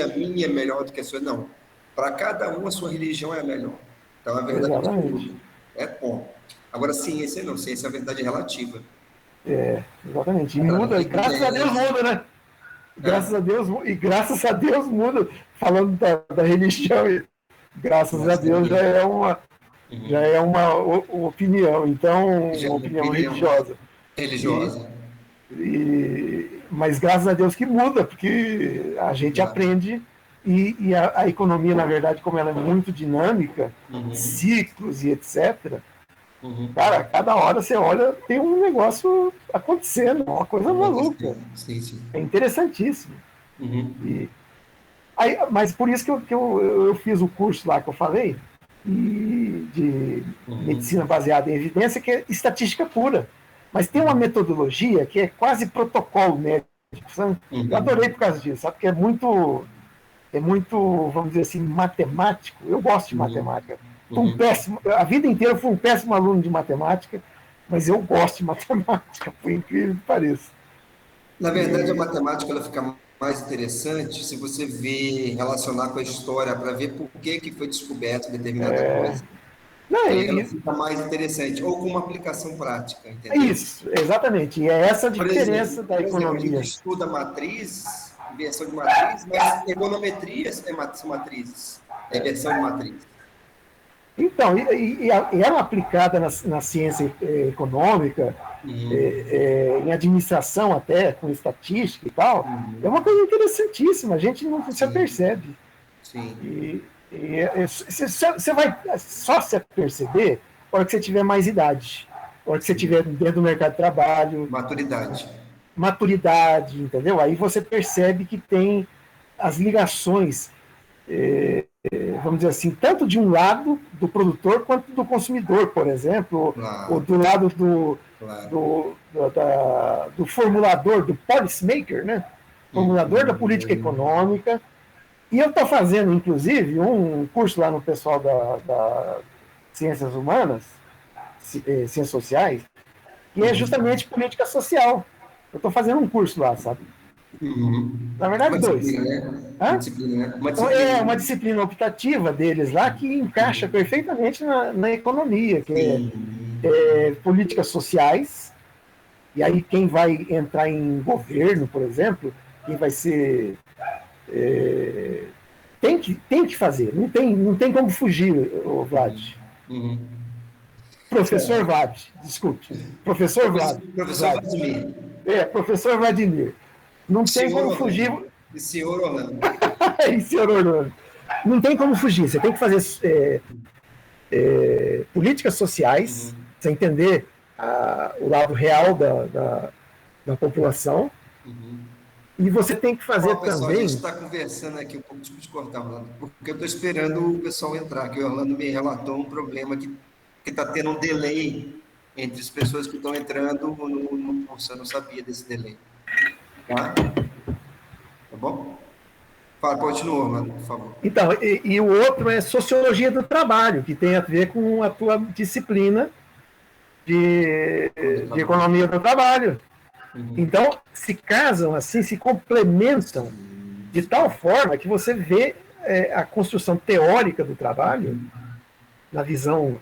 a minha é melhor do que a sua. Não. Para cada um, a sua religião é a melhor. Então, a verdade Exatamente. absoluta. É bom. Agora, ciência não. Ciência é a verdade relativa. Exatamente. E Através muda, de e graças a Deus evidência. muda, né? Né? Graças a Deus muda. Falando da religião, graças a Graças a Deus Deus. já Uhum. é uma opinião, então, Já é uma uma opinião opinião religiosa. E, religiosa. mas graças a Deus que muda, porque a gente Exato. aprende e a economia, na verdade, como ela é muito dinâmica, Uhum. ciclos e etc., Uhum. cara, cada hora você olha, tem um negócio acontecendo, uma coisa maluca. Acontecendo. Sim, É sim. interessantíssimo. Uhum. E, aí, mas por isso eu fiz o curso lá que eu falei, de medicina Uhum. baseada em evidência, que é estatística pura. Mas tem uma Uhum. metodologia que é quase protocolo médico. Sabe? Eu adorei por Uhum. causa disso, sabe? Porque é muito, vamos dizer assim, matemático. Eu gosto de Uhum. matemática. Fui um Uhum. péssimo, a vida inteira eu fui um péssimo aluno de matemática, mas eu gosto de matemática, por incrível que pareça. Na verdade, a E, matemática ela fica mais interessante se você ver, relacionar com a história, para ver por que que foi descoberta determinada coisa. não, Aí ela fica mais interessante, ou com uma aplicação prática, é entendeu? isso, exatamente. E é essa a diferença da Por exemplo, a gente economia. estuda matrizes, inversão de matriz, mas econometrias são matrizes, é inversão de matriz. Então, e ela aplicada na ciência econômica, Uhum. em administração até, com estatística e tal, é uma coisa Uhum. interessantíssima, a gente não se Sim, apercebe. sim. E você vai só se aperceber na hora que você tiver mais idade, na hora que você estiver Sim. dentro do mercado de trabalho, Maturidade. maturidade, entendeu? Aí você percebe que tem as ligações, vamos dizer assim, tanto de um lado do produtor quanto do consumidor, por exemplo, ou Claro, do lado claro. do formulador, do policymaker, né? Formulador da política Uhum. econômica. E eu estou fazendo, inclusive, um curso lá no pessoal da Ciências Humanas, Ciências Sociais, que é Uhum. justamente política social. Eu estou fazendo um curso lá, sabe? Uhum. Na verdade, Uma dois. disciplina, né? Uma Hã? disciplina, né? Uma Então, é uma disciplina. disciplina optativa deles lá que encaixa Uhum. perfeitamente na economia, que Sim. políticas sociais, e aí quem vai entrar em governo, por exemplo, quem vai ser. Tem que fazer, não tem como fugir, o Vlad. Uhum. Professor Certo. Vlad, desculpe. Professor Vlad. Professor Vlad. Vladimir. Professor Vladimir. Não tem Senhor como fugir. Orlando. E senhor Orlando. Senhor Orlando. Não tem como fugir. Você tem que fazer políticas sociais, Uhum. você entender o lado real da população, Uhum. e você tem que fazer Ó, pessoal, a gente também. está conversando aqui um pouco, desculpa te cortar, Orlando, porque eu estou esperando o pessoal entrar, que o Orlando me relatou um problema que está tendo um delay entre as pessoas que estão entrando no curso. Eu não sabia desse delay, tá? Tá bom? Fala, continua, Orlando, por favor. Então, e o outro é sociologia do trabalho, que tem a ver com a tua disciplina de, Do de trabalho. economia do trabalho. Uhum. Então, se casam assim, se complementam Sim, de tal forma que você vê a construção teórica do trabalho na visão,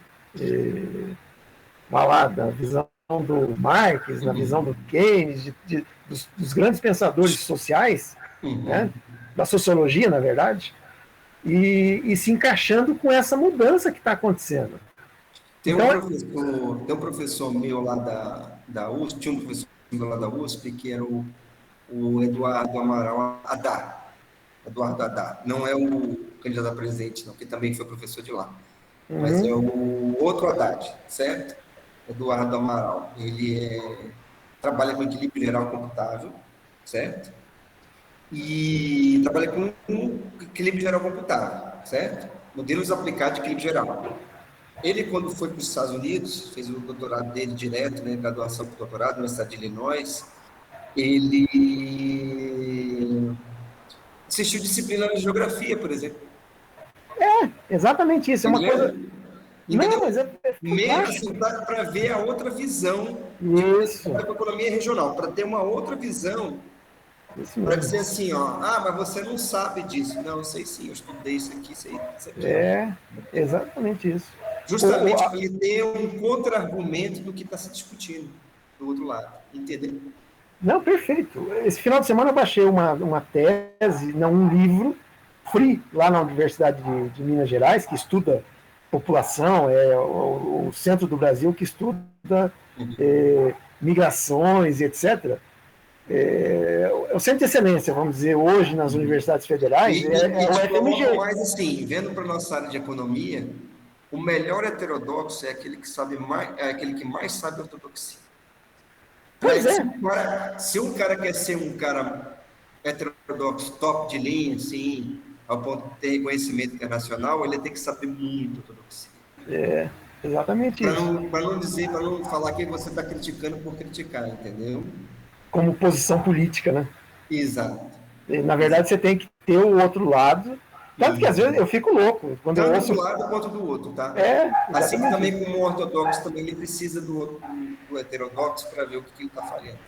lá, da visão do Marx, na visão do Uhum. Keynes, dos grandes pensadores sociais, né, Uhum. da sociologia, na verdade, e se encaixando com essa mudança que está acontecendo. Então, Tem um professor meu lá da USP, tinha um professor meu lá da USP, que era o Eduardo Amaral Haddad. Eduardo Haddad. Não é o candidato a presidente, não, que também foi professor de lá. Mas é o outro Haddad, certo? Eduardo Amaral. Trabalha com equilíbrio geral computável, certo? E trabalha com equilíbrio geral computável, certo? Modelos aplicados de equilíbrio geral. Ele, quando foi para os Estados Unidos, fez o doutorado dele direto, né, graduação para doutorado na Universidade de Illinois, ele assistiu disciplina de geografia, por exemplo. exatamente isso, é uma coisa. Entendeu? Não, mas Entendeu? é fantástico. Assim, para ver a outra visão de quando a gente Isso. trabalha com economia regional, para ter uma outra visão Isso Para mesmo. dizer assim, ó, mas você não sabe disso. Não, eu sei sim, eu estudei isso aqui, isso aqui. É, exatamente isso. Justamente para ele ter um contra-argumento do que está se discutindo do outro lado, entendeu? Não, perfeito. Esse final de semana eu baixei uma tese, não, um livro, free, lá na Universidade de Minas Gerais, que estuda população, é o centro do Brasil que estuda migrações e etc. O centro de excelência, vamos dizer, hoje nas universidades federais, é o Te coloco FMG. mais assim, vendo para a nossa área de economia, o melhor heterodoxo é aquele que sabe mais, é aquele que mais sabe ortodoxia. Pois é. Se um cara quer ser um cara heterodoxo, top de linha, assim, ao ponto de ter reconhecimento internacional, ele tem que saber muito ortodoxia. Exatamente isso. Para não falar que você está criticando por criticar, entendeu? Como posição política, né? Exato. Na verdade, você tem que ter o outro lado. Tanto que às vezes Isso. eu fico louco quando eu Tanto ouço. do lado quanto do outro, tá? Assim Exatamente. também como o ortodoxo também ele precisa do heterodoxo para ver o que ele está falhando.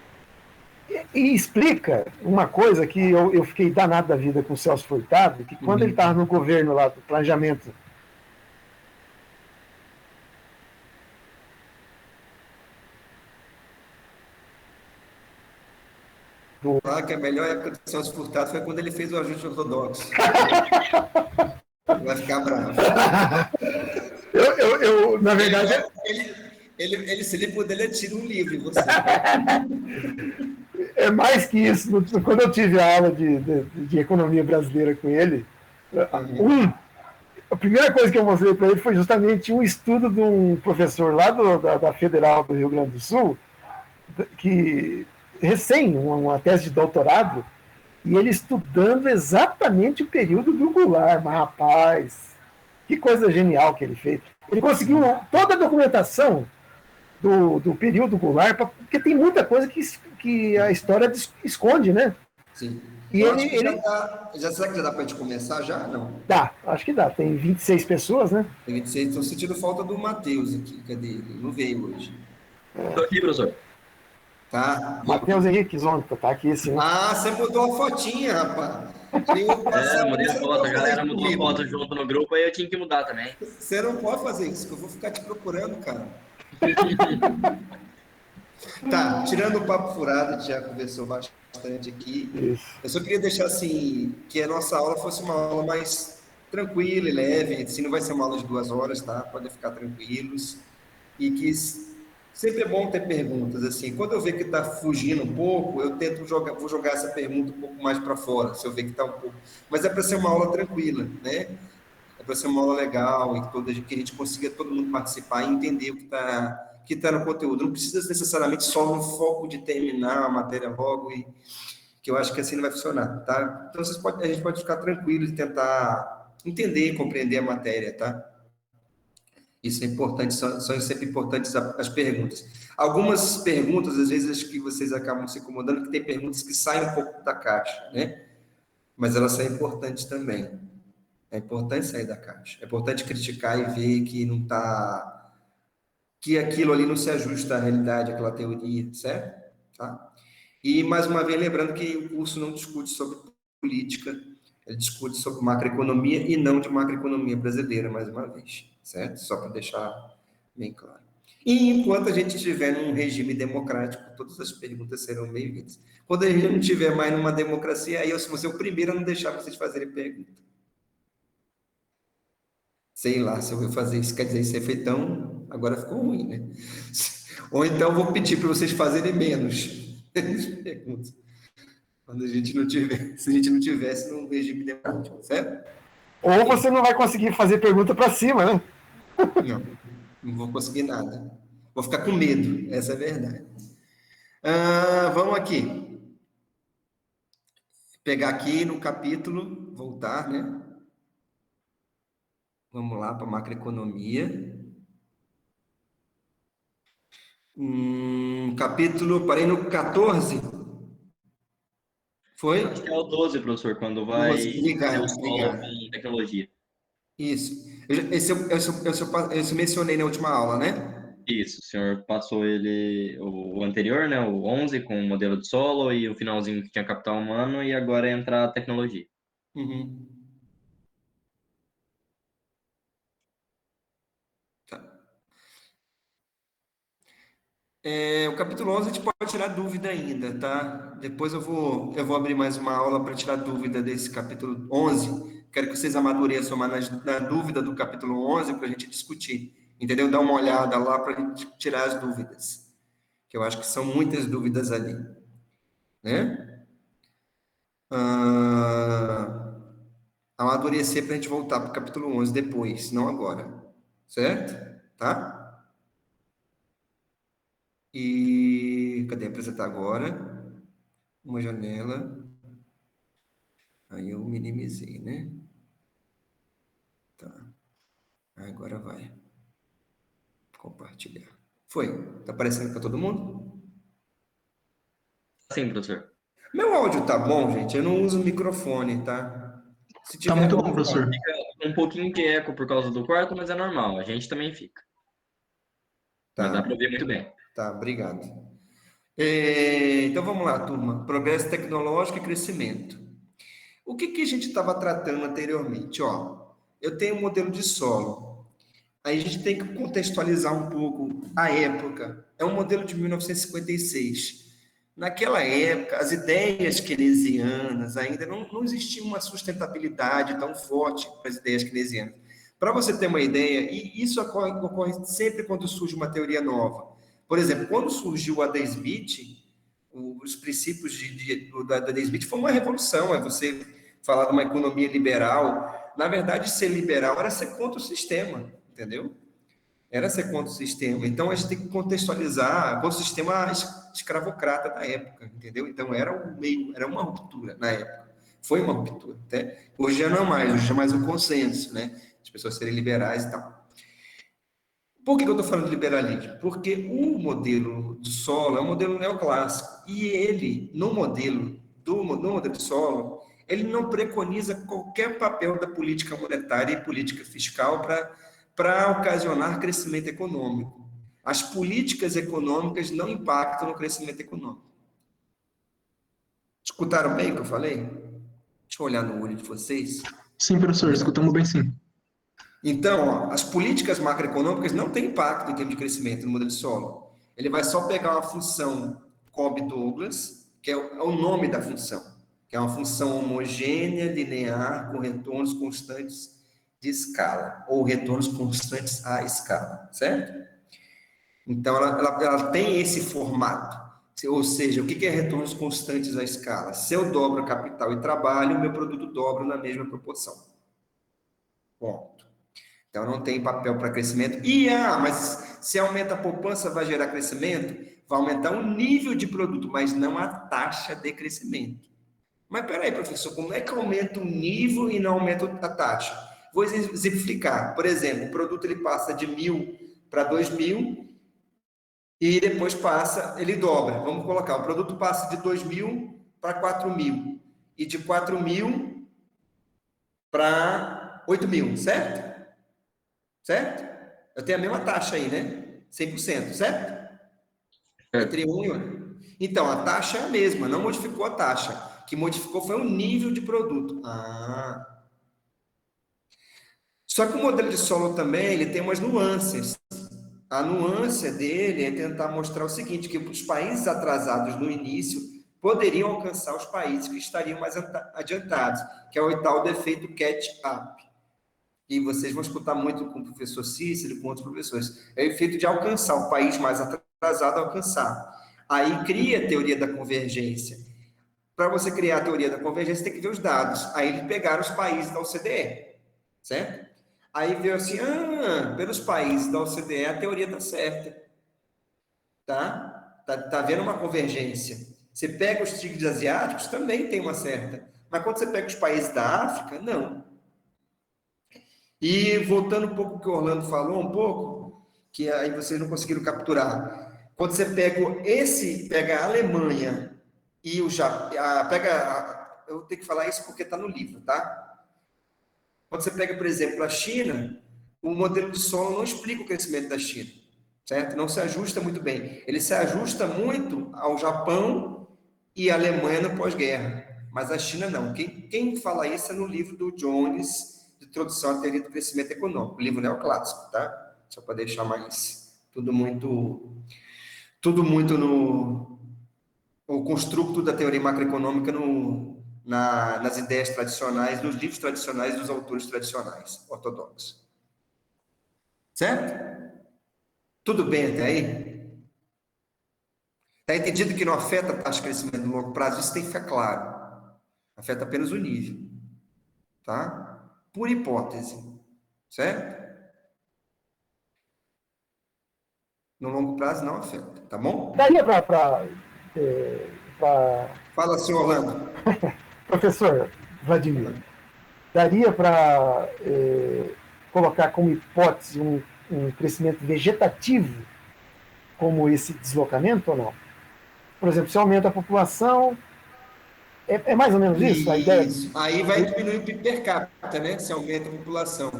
E explica uma coisa que eu fiquei danado da vida com o Celso Furtado, que quando ele estava no governo lá do planejamento. Falar que a melhor época do Celso Furtado foi quando ele fez o ajuste ortodoxo. Vai ficar bravo. Na verdade. Se ele puder, ele tira um livro em você. É mais que isso. Quando eu tive a aula de economia brasileira com ele, a primeira coisa que eu mostrei para ele foi justamente um estudo de um professor lá da Federal do Rio Grande do Sul, que uma tese de doutorado, e ele estudando exatamente o período do Goulart. Mas, rapaz, que coisa genial que ele fez. Ele conseguiu toda a documentação do período Goulart, porque tem muita coisa que a história esconde, né? Sim. E eu acho que será que já dá para a gente começar já? Não. Dá, acho que dá. Tem 26 pessoas, né? Tem 26, estou sentindo falta do Matheus aqui. Cadê ele? Não veio hoje. Estou aqui, professor. Tá. Matheus Henrique Zonta, tá aqui sim. Você botou uma fotinha, rapaz. Mudei a foto, a galera mudou a foto junto no grupo, aí eu tinha que mudar também. Você não pode fazer isso, que eu vou ficar te procurando, cara. Tá, tirando o papo furado, a gente já conversou bastante aqui. Isso. Eu só queria deixar assim, que a nossa aula fosse uma aula mais tranquila e leve, assim, não vai ser uma aula de 2 horas, tá? Podem ficar tranquilos. E que sempre é bom ter perguntas, assim, quando eu ver que está fugindo um pouco, eu tento vou jogar essa pergunta um pouco mais para fora, se eu ver que está um pouco... Mas é para ser uma aula tranquila, né? É para ser uma aula legal, e que a gente consiga todo mundo participar e entender o que tá no conteúdo. Não precisa necessariamente só no foco de terminar a matéria logo, e que eu acho que assim não vai funcionar, tá? Então a gente pode ficar tranquilo e tentar entender e compreender a matéria, tá? Isso é importante, são sempre importantes as perguntas. Algumas perguntas, às vezes, acho que vocês acabam se incomodando, que tem perguntas que saem um pouco da caixa, né? Mas elas são importantes também. É importante sair da caixa. É importante criticar e ver que não está... que aquilo ali não se ajusta à realidade, àquela teoria, certo? Tá? E, mais uma vez, lembrando que o curso não discute sobre política, ele discute sobre macroeconomia e não de macroeconomia brasileira, mais uma vez, certo? Só para deixar bem claro. E enquanto a gente estiver num regime democrático, todas as perguntas serão bem-vindas. Quando a gente não estiver mais numa democracia, aí eu vou ser o primeiro a não deixar vocês fazerem pergunta. Sei lá se eu vou fazer isso, quer dizer, esse efeitão agora ficou ruim, né? Ou então vou pedir para vocês fazerem menos perguntas. Quando a gente não tiver, se a gente não tivesse num regime democrático, certo? Ou você não vai conseguir fazer pergunta para cima, né? Não vou conseguir nada. Vou ficar com medo, essa é a verdade. Vamos aqui. Pegar aqui no capítulo, voltar, né? Vamos lá para macroeconomia. Capítulo, parei no 14. Foi? Acho que é o 12, professor, quando vai ter o solo com tecnologia. Isso. Esse eu mencionei na última aula, né? Isso, o senhor passou o anterior, né, o 11, com o modelo de solo e o finalzinho que tinha capital humano, e agora entra a tecnologia. Uhum. Tá. O capítulo 11 a gente pode tirar dúvida ainda, tá? Depois eu vou abrir mais uma aula para tirar dúvida desse capítulo 11. Quero que vocês amadureçam mais na dúvida do capítulo 11 para a gente discutir, entendeu? Dar uma olhada lá para a gente tirar as dúvidas, que eu acho que são muitas dúvidas ali, né? Ah, amadurecer para a gente voltar para o capítulo 11 depois, não agora, certo? Tá? E cadê apresentar agora? Uma janela. Aí eu minimizei, né? Tá. Agora vai. Compartilhar. Foi. Tá aparecendo para todo mundo? Sim, professor. Meu áudio tá bom, gente? Eu não uso microfone, tá? Se Tá tiver muito bom, ruim, professor. Um pouquinho de eco por causa do quarto, mas é normal, a gente também fica. Mas dá para tá. ouvir muito bem. Tá, obrigado. Então vamos lá, turma. Progresso tecnológico e crescimento. O que a gente estava tratando anteriormente? Ó, eu tenho um modelo de solo. Aí a gente tem que contextualizar um pouco a época. É um modelo de 1956. Naquela época, as ideias keynesianas ainda não existia uma sustentabilidade tão forte para as ideias keynesianas. Para você ter uma ideia, e isso ocorre sempre quando surge uma teoria nova. Por exemplo, quando surgiu o Adam Smith, os princípios da Adam Smith foi uma revolução. É você falar de uma economia liberal. Na verdade, ser liberal era ser contra o sistema, entendeu? Era ser contra o sistema. Então, a gente tem que contextualizar contra o sistema escravocrata da época, entendeu? Então, era uma ruptura na época. Foi uma ruptura, até. Hoje já não é mais, hoje é mais um consenso, né? As pessoas serem liberais e tal. Por que eu estou falando de liberalismo? Porque o modelo de solo é um modelo neoclássico. E ele, no modelo de solo, ele não preconiza qualquer papel da política monetária e política fiscal para ocasionar crescimento econômico. As políticas econômicas não impactam no crescimento econômico. Escutaram bem o que eu falei? Deixa eu olhar no olho de vocês. Sim, professor, escutamos bem sim. Então, ó, as políticas macroeconômicas não têm impacto em termos de crescimento no modelo de solo. Ele vai só pegar uma função Cobb-Douglas, que é o nome da função, que é uma função homogênea, linear, com retornos constantes de escala, ou retornos constantes à escala, certo? Então, ela tem esse formato. Ou seja, o que é retornos constantes à escala? Se eu dobro capital e trabalho, o meu produto dobra na mesma proporção. Ponto. Então, não tem papel para crescimento. Mas se aumenta a poupança, vai gerar crescimento? Vai aumentar o nível de produto, mas não a taxa de crescimento. Mas peraí, professor, como é que aumenta o nível e não aumenta a taxa? Vou exemplificar. Por exemplo, o produto ele passa de 1.000 para 2.000 e depois ele dobra. Vamos colocar, o produto passa de 2.000 para 4.000 e de 4.000 para 8.000, certo? Certo? Eu tenho a mesma taxa aí, né? 100%, certo? Entre 1 e 1. Então, a taxa é a mesma, não modificou a taxa. O que modificou foi o nível de produto. Só que o modelo de solo também, ele tem umas nuances. A nuance dele é tentar mostrar o seguinte, que os países atrasados no início poderiam alcançar os países que estariam mais adiantados, que é o tal do efeito catch-up. E vocês vão escutar muito com o professor Cícero e com outros professores. É o efeito de alcançar, o país mais atrasado alcançar. Aí cria a teoria da convergência. Para você criar a teoria da convergência, tem que ver os dados. Aí eles pegaram os países da OCDE, certo? Aí veio assim, pelos países da OCDE a teoria está certa. Tá vendo uma convergência. Você pega os tigres asiáticos, também tem uma certa. Mas quando você pega os países da África, não. E voltando um pouco ao que o Orlando falou, que aí vocês não conseguiram capturar. Quando você pega a Alemanha e o Japão, eu tenho que falar isso porque está no livro, tá? Quando você pega, por exemplo, a China, o modelo de solo não explica o crescimento da China, certo? Não se ajusta muito bem. Ele se ajusta muito ao Japão e à Alemanha no pós-guerra, mas a China não. Quem fala isso é no livro do Jones, de Introdução à Teoria do Crescimento Econômico, livro neoclássico, tá? Só para deixar mais tudo muito no o construto da teoria macroeconômica nas ideias tradicionais, nos livros tradicionais dos autores tradicionais ortodoxos. Certo? Tudo bem até aí? Está entendido que não afeta a taxa de crescimento no longo prazo? Isso tem que ficar claro. Afeta apenas o nível. Tá? Por hipótese. Certo? No longo prazo não afeta. Tá bom? Daria para Fala, senhor Orlando. professor Vladimir, daria para colocar como hipótese um crescimento vegetativo como esse deslocamento ou não? Por exemplo, se aumenta a população, é mais ou menos isso a ideia? Isso. Aí vai diminuir o PIB per capita, né? Se aumenta a população.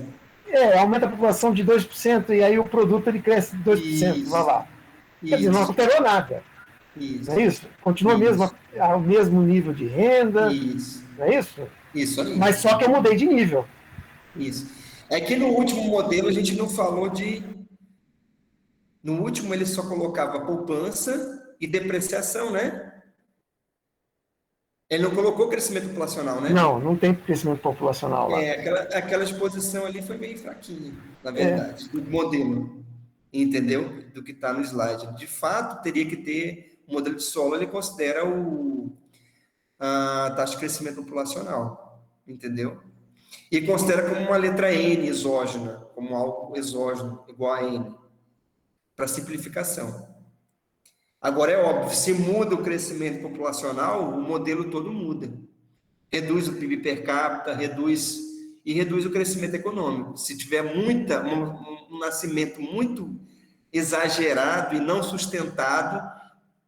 Aumenta a população de 2% e aí o produto ele cresce de 2%, Isso. vai lá. Quer dizer, não alterou nada. Isso. Não é isso? Continua ao mesmo nível de renda. Isso. Não é isso? Isso aí. Mas só que eu mudei de nível. Isso. É que no último modelo a gente não falou de. No último ele só colocava poupança e depreciação, né? Ele não colocou crescimento populacional, né? Não tem crescimento populacional lá. Aquela exposição ali foi meio fraquinha, na verdade, do modelo, entendeu? Do que está no slide. De fato, teria que ter o modelo de solo, ele considera a taxa de crescimento populacional, entendeu? E considera como uma letra N exógena, como algo exógeno, igual a N, para simplificação. Agora, é óbvio, se muda o crescimento populacional, o modelo todo muda. Reduz o PIB per capita, reduz o crescimento econômico. Se tiver um nascimento muito exagerado e não sustentado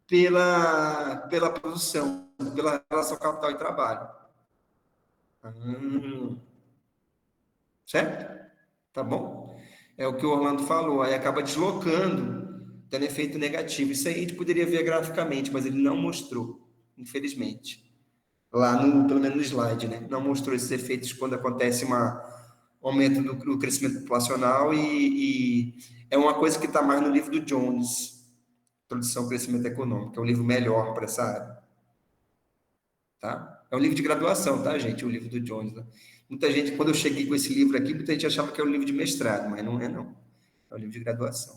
pela produção, pela relação capital e trabalho. Certo? Tá bom? É o que o Orlando falou, aí acaba deslocando, tendo efeito negativo. Isso aí a gente poderia ver graficamente, mas ele não mostrou, infelizmente. Lá pelo menos no slide, né? Não mostrou esses efeitos quando acontece um aumento do crescimento populacional e é uma coisa que está mais no livro do Jones, Introdução ao Crescimento Econômico, é um livro melhor para essa área. Tá? É um livro de graduação, tá, gente? O livro do Jones. Né? Muita gente, quando eu cheguei com esse livro aqui, muita gente achava que era um livro de mestrado, mas não é, não. É um livro de graduação.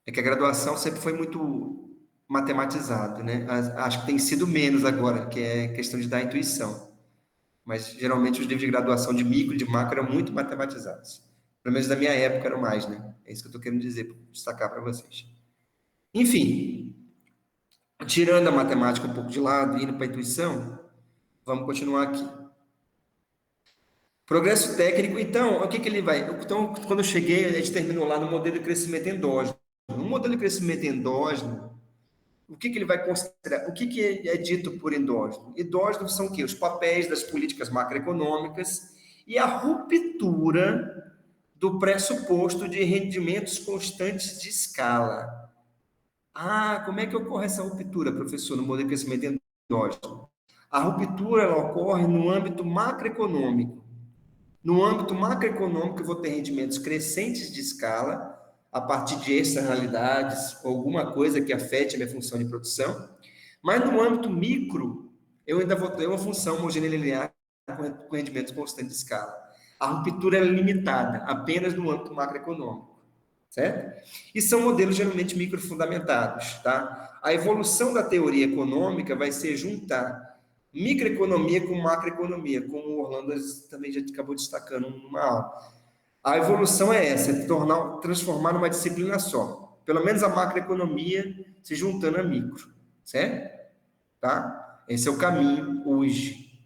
É que a graduação sempre foi muito matematizado, né? Acho que tem sido menos agora, que é questão de dar intuição. Mas, geralmente, os livros de graduação de micro e de macro eram muito matematizados. Pelo menos na minha época eram mais, né? É isso que eu estou querendo dizer, destacar para vocês. Enfim, tirando a matemática um pouco de lado e indo para a intuição, vamos continuar aqui. Progresso técnico, então, o que ele vai... Então, quando eu cheguei, a gente terminou lá no modelo de crescimento endógeno. No modelo de crescimento endógeno, o que ele vai considerar? O que é dito por endógeno? Endógeno são o quê? Os papéis das políticas macroeconômicas e a ruptura do pressuposto de rendimentos constantes de escala. Como é que ocorre essa ruptura, professor, no modelo de crescimento endógeno? A ruptura ela ocorre no âmbito macroeconômico. No âmbito macroeconômico, eu vou ter rendimentos crescentes de escala, a partir de externalidades, ou alguma coisa que afete a minha função de produção, mas no âmbito micro, eu ainda vou ter uma função homogênea linear com rendimentos constantes de escala. A ruptura é limitada, apenas no âmbito macroeconômico, certo? E são modelos geralmente microfundamentados, tá? A evolução da teoria econômica vai ser juntar microeconomia com macroeconomia, como o Orlando também já acabou destacando numa aula. A evolução é essa, transformar numa disciplina só. Pelo menos a macroeconomia se juntando a micro, certo? Tá? Esse é o caminho hoje,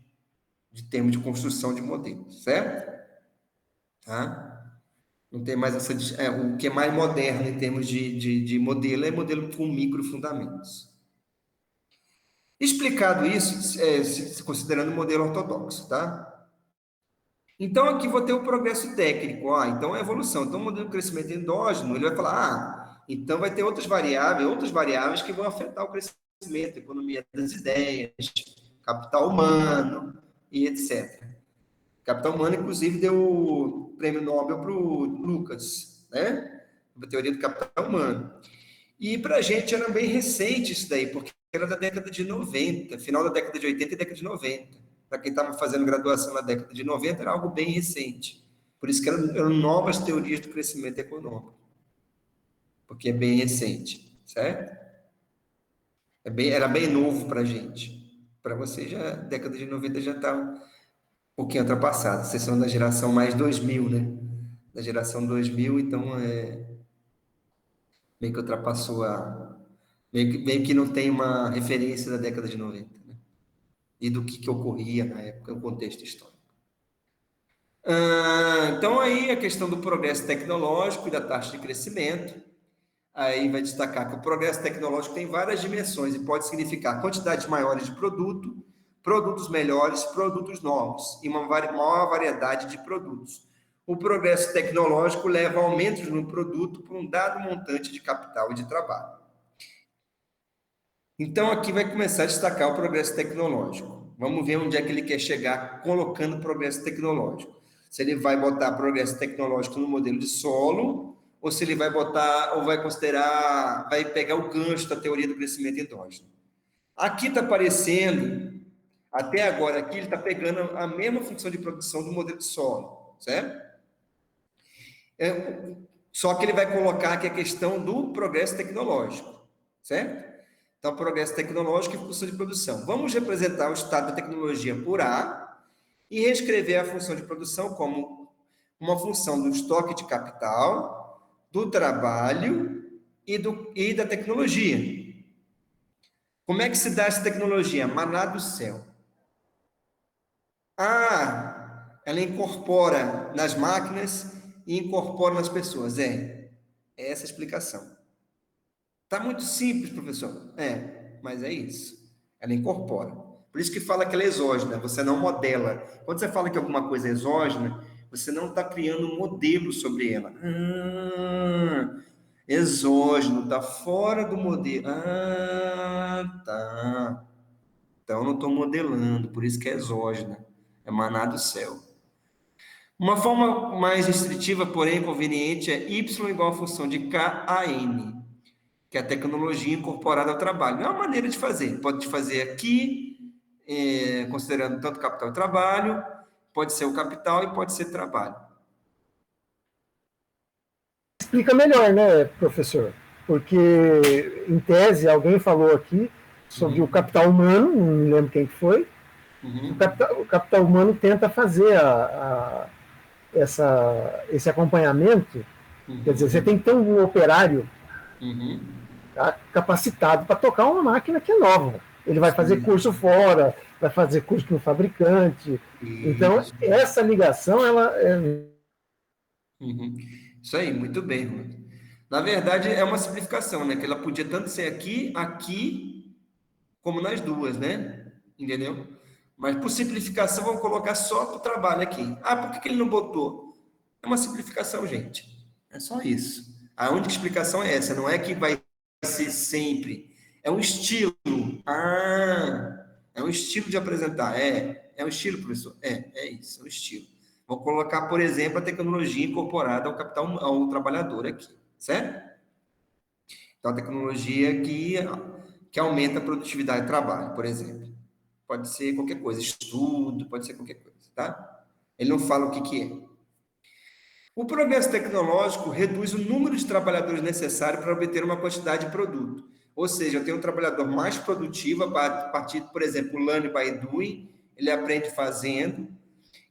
de termos de construção de modelos, certo? Tá? Não tem mais essa... o que é mais moderno em termos de modelo é modelo com microfundamentos. Explicado isso, considerando o modelo ortodoxo, tá? Então, aqui vou ter o progresso técnico, então é evolução. Então, o modelo de crescimento endógeno, ele vai falar, então vai ter outras variáveis que vão afetar o crescimento, economia das ideias, capital humano e etc. Capital humano, inclusive, deu o prêmio Nobel para o Lucas, né? A teoria do capital humano. E para a gente era bem recente isso daí, porque era da década de 90, final da década de 80 e década de 90. Para quem estava fazendo graduação na década de 90, era algo bem recente. Por isso que eram novas teorias do crescimento econômico, porque é bem recente, certo? Era bem novo para a gente. Para você, já, década de 90 já está um pouquinho ultrapassada. Vocês são da geração mais 2000, né? Da geração 2000, então meio que ultrapassou meio que não tem uma referência da década de 90, né? E do que ocorria na época, o contexto histórico. Então, aí a questão do progresso tecnológico e da taxa de crescimento. Aí vai destacar que o progresso tecnológico tem várias dimensões e pode significar quantidades maiores de produto, produtos melhores, produtos novos e uma maior variedade de produtos. O progresso tecnológico leva a aumentos no produto por um dado montante de capital e de trabalho. Então, aqui vai começar a destacar o progresso tecnológico. Vamos ver onde é que ele quer chegar colocando progresso tecnológico. Se ele vai botar progresso tecnológico no modelo de solo, ou se ele vai botar, ou vai considerar, vai pegar o gancho da teoria do crescimento endógeno. Aqui está aparecendo, até agora aqui, ele está pegando a mesma função de produção do modelo de solo, certo? Só que ele vai colocar aqui a questão do progresso tecnológico, certo? Então, progresso tecnológico e função de produção. Vamos representar o estado da tecnologia por A e reescrever a função de produção como uma função do estoque de capital, do trabalho e da tecnologia. Como é que se dá essa tecnologia? Maná do céu. Ela incorpora nas máquinas e incorpora nas pessoas. É essa a explicação. Está muito simples, professor. Mas é isso. Ela incorpora. Por isso que fala que ela é exógena, você não modela. Quando você fala que alguma coisa é exógena, você não está criando um modelo sobre ela. Exógeno, está fora do modelo. Tá. Então, não estou modelando, por isso que é exógena. É maná do céu. Uma forma mais restritiva, porém conveniente, é y igual a função de k a n, que é a tecnologia incorporada ao trabalho. É uma maneira de fazer. Pode fazer aqui, considerando tanto capital e trabalho, pode ser o capital e pode ser trabalho. Explica melhor, né, professor? Porque, em tese, alguém falou aqui sobre o capital humano, não me lembro quem foi. O capital humano tenta fazer esse acompanhamento. Quer dizer, você tem que ter um operário capacitado para tocar uma máquina que é nova. Ele vai fazer curso fora, vai fazer curso no fabricante. Então, essa ligação, ela Isso aí, muito bem, Rui. Na verdade, é uma simplificação, né? Que ela podia tanto ser aqui, como nas duas, né? Entendeu? Mas por simplificação, vamos colocar só para o trabalho aqui. Por que ele não botou? É uma simplificação, gente. É só isso. A única explicação é essa, não é que vai ser sempre. É um estilo. É um estilo de apresentar. É um estilo, professor? É isso, é um estilo. Vou colocar, por exemplo, a tecnologia incorporada ao capital, ao trabalhador aqui, certo? Então, a tecnologia que aumenta a produtividade do trabalho, por exemplo. Pode ser qualquer coisa, estudo, pode ser qualquer coisa, tá? Ele não fala o que é. O progresso tecnológico reduz o número de trabalhadores necessário para obter uma quantidade de produto. Ou seja, eu tenho um trabalhador mais produtivo a partir, por exemplo, o learn by doing, ele aprende fazendo,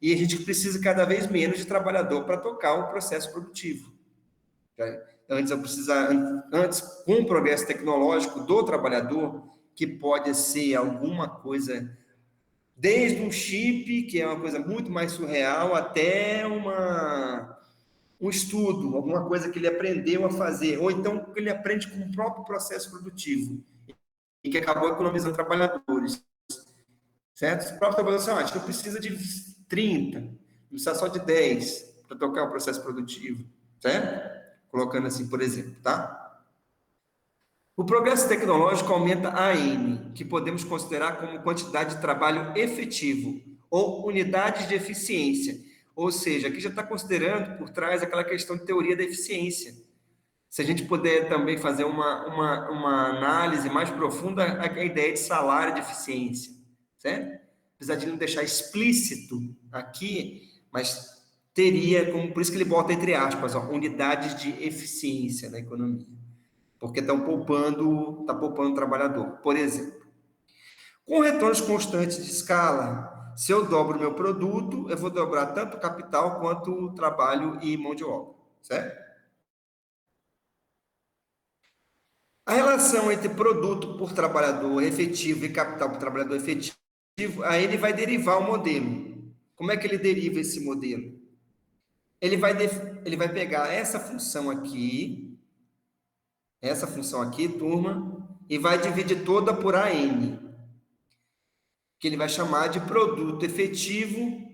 e a gente precisa cada vez menos de trabalhador para tocar o processo produtivo. Antes, com o progresso tecnológico do trabalhador, que pode ser alguma coisa, desde um chip, que é uma coisa muito mais surreal, até um estudo, alguma coisa que ele aprendeu a fazer, ou então que ele aprende com o próprio processo produtivo, e que acabou economizando trabalhadores. Certo? O próprio trabalhador, a gente não precisa de 30, precisar só de 10 para tocar o processo produtivo, certo? Colocando assim, por exemplo, tá? O progresso tecnológico aumenta a N, que podemos considerar como quantidade de trabalho efetivo, ou unidades de eficiência. Ou seja, aqui já está considerando por trás aquela questão de teoria da eficiência. Se a gente puder também fazer uma análise mais profunda, a ideia de salário de eficiência, certo? Apesar de não deixar explícito aqui, mas teria, como, por isso que ele bota entre aspas, ó, unidades de eficiência na economia, porque está poupando o trabalhador. Por exemplo, com retornos constantes de escala, se eu dobro meu produto, eu vou dobrar tanto o capital quanto o trabalho e mão de obra, certo? A relação entre produto por trabalhador efetivo e capital por trabalhador efetivo, aí ele vai derivar o modelo. Como é que ele deriva esse modelo? Ele vai pegar essa função aqui, turma, e vai dividir toda por AN, que ele vai chamar de produto efetivo,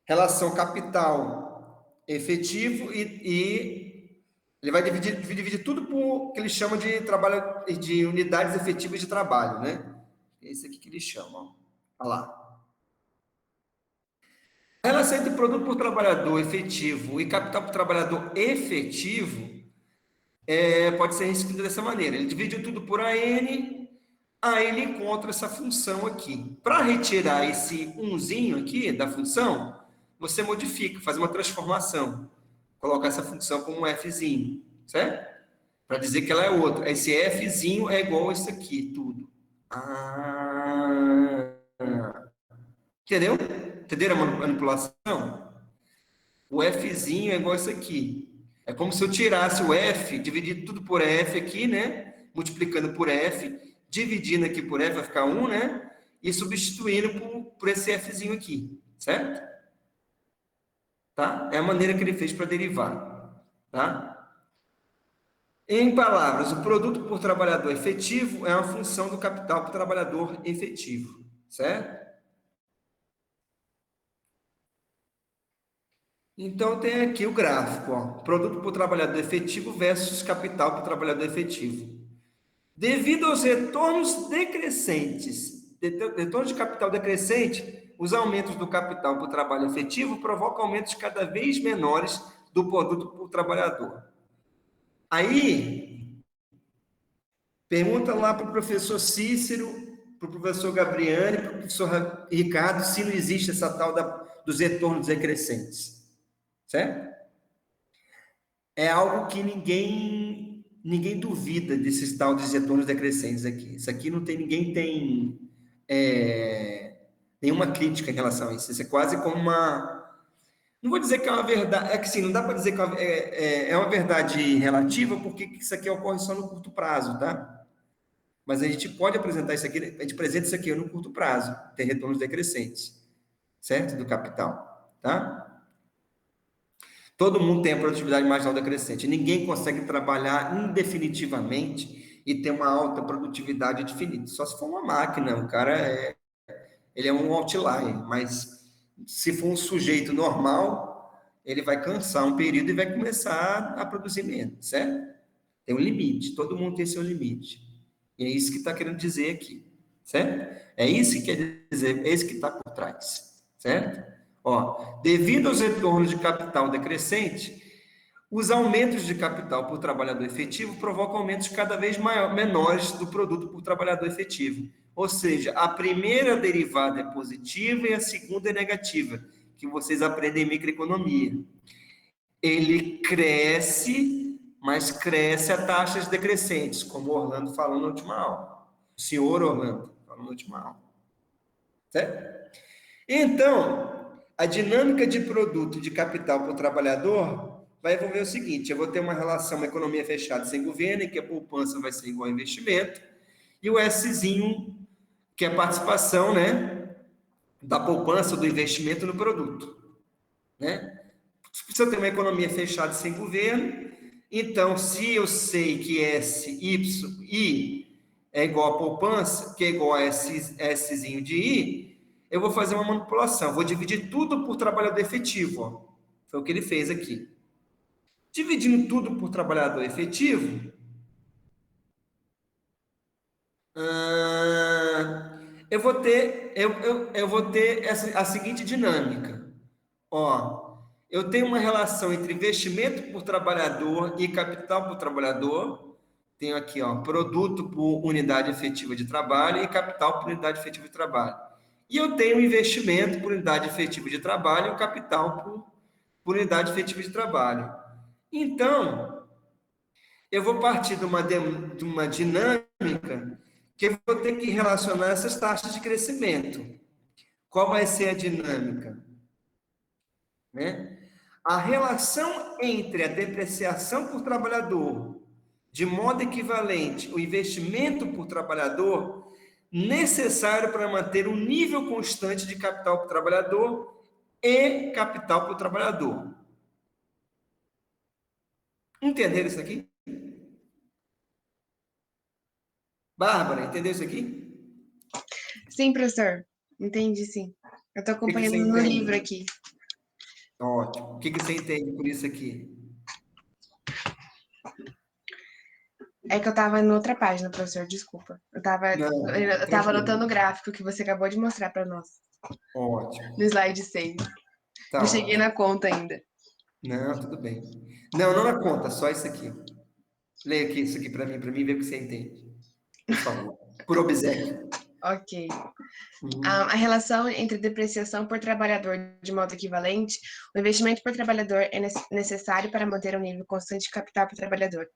relação capital efetivo, e ele vai dividir tudo por que ele chama de trabalho, de unidades efetivas de trabalho, né? É isso aqui que ele chama, ó. Olha lá. A relação entre produto por trabalhador efetivo e capital por trabalhador efetivo pode ser reescrita dessa maneira. Ele dividiu tudo por AN, aí ele encontra essa função aqui. Para retirar esse umzinho aqui da função, você modifica, faz uma transformação. Colocar essa função como um Fzinho, certo? Para dizer que ela é outra. Esse Fzinho é igual a isso aqui, tudo. Entendeu? Entenderam a manipulação? O Fzinho é igual a isso aqui. É como se eu tirasse o F, dividir tudo por F aqui, né? Multiplicando por F, dividindo aqui por F, vai ficar 1, né? E substituindo por esse Fzinho aqui, certo? Tá? É a maneira que ele fez para derivar, tá? Em palavras, o produto por trabalhador efetivo é uma função do capital por trabalhador efetivo, certo? Então, tem aqui o gráfico, ó, produto por trabalhador efetivo versus capital por trabalhador efetivo. Devido aos retornos decrescentes, retorno de capital decrescente, os aumentos do capital por trabalho efetivo provocam aumentos cada vez menores do produto por trabalhador. Aí, pergunta lá para o professor Cícero, para o professor Gabriani, para o professor Ricardo, se não existe essa tal dos retornos decrescentes. Certo? É algo que ninguém duvida desses tal dos retornos decrescentes aqui. Isso aqui ninguém tem nenhuma crítica em relação a isso. Isso é quase como uma... Não vou dizer que é uma verdade... É que sim, não dá para dizer que é uma verdade relativa, porque isso aqui ocorre só no curto prazo, tá? Mas a gente pode apresentar isso aqui, a gente apresenta isso aqui no curto prazo, tem retornos decrescentes, certo? Do capital, tá? Todo mundo tem a produtividade marginal decrescente. Ninguém consegue trabalhar indefinitivamente e ter uma alta produtividade definida. Só se for uma máquina, o cara ele é um outlier, mas se for um sujeito normal, ele vai cansar um período e vai começar a produzir menos, certo? Tem um limite, todo mundo tem seu limite. E é isso que está querendo dizer aqui, certo? É isso que quer dizer, é isso que está por trás, certo? Ó, devido aos retornos de capital decrescente, os aumentos de capital por trabalhador efetivo provocam aumentos cada vez menores do produto por trabalhador efetivo. Ou seja, a primeira derivada é positiva e a segunda é negativa, que vocês aprendem em microeconomia. Ele cresce, mas cresce a taxas decrescentes, como o Orlando falou na última aula. O senhor Orlando falou na última aula. Certo? Então, a dinâmica de produto de capital por trabalhador vai envolver o seguinte: eu vou ter uma relação, uma economia fechada sem governo, em que a poupança vai ser igual ao investimento, e o Szinho, que é a participação, né, da poupança, do investimento no produto, né? Se eu tenho uma economia fechada sem governo, então, se eu sei que I é igual a poupança, que é igual a Szinho de I, eu vou fazer uma manipulação. Vou dividir tudo por trabalhador efetivo. Ó. Foi o que ele fez aqui. Dividindo tudo por trabalhador efetivo, eu vou ter a seguinte dinâmica. Ó, eu tenho uma relação entre investimento por trabalhador e capital por trabalhador. Tenho aqui, ó, produto por unidade efetiva de trabalho e capital por unidade efetiva de trabalho. E eu tenho investimento por unidade efetiva de trabalho e capital por unidade efetiva de trabalho. Então, eu vou partir de uma dinâmica que eu vou ter que relacionar essas taxas de crescimento. Qual vai ser a dinâmica? Né? A relação entre a depreciação por trabalhador, de modo equivalente, o investimento por trabalhador, necessário para manter um nível constante de capital por trabalhador e capital por trabalhador. Entenderam isso aqui? Bárbara, entendeu isso aqui? Sim, professor. Entendi, sim. Eu estou acompanhando no livro aqui. Ótimo. O que você entende por isso aqui? É que eu estava em outra página, professor, desculpa. Eu estava anotando o gráfico que você acabou de mostrar para nós. Ótimo. No slide 6. Tá, não cheguei na conta ainda. Não, tudo bem. Não na conta, só isso aqui. Leia aqui isso aqui para mim ver o que você entende. Por favor. Por obséquio. Ok. A relação entre depreciação por trabalhador de modo equivalente, o investimento por trabalhador é necessário para manter um nível constante de capital por trabalhador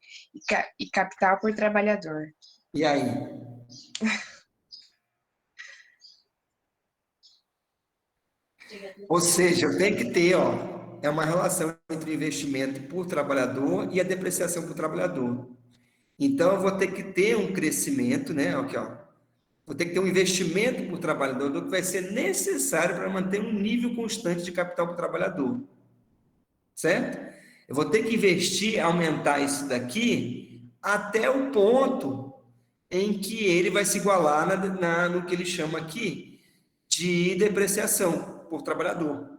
e capital por trabalhador. E aí? Ou seja, eu tenho que ter, ó, é uma relação entre o investimento por trabalhador e a depreciação por trabalhador. Então, eu vou ter que ter um crescimento, né? Aqui, ó. Vou ter que ter um investimento por trabalhador que vai ser necessário para manter um nível constante de capital por trabalhador. Certo? Eu vou ter que investir, aumentar isso daqui até o ponto em que ele vai se igualar no que ele chama aqui de depreciação por trabalhador.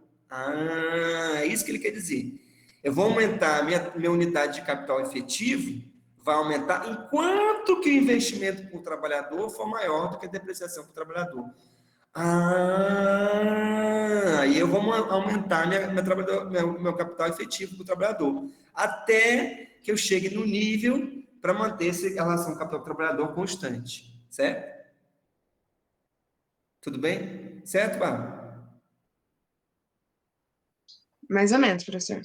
É isso que ele quer dizer. Eu vou aumentar a minha unidade de capital efetivo, vai aumentar enquanto que o investimento por trabalhador for maior do que a depreciação por trabalhador. Aí eu vou aumentar meu capital efetivo para o trabalhador, até que eu chegue no nível para manter essa relação capital-trabalhador constante, certo? Tudo bem? Certo, Bárbara? Mais ou menos, professor.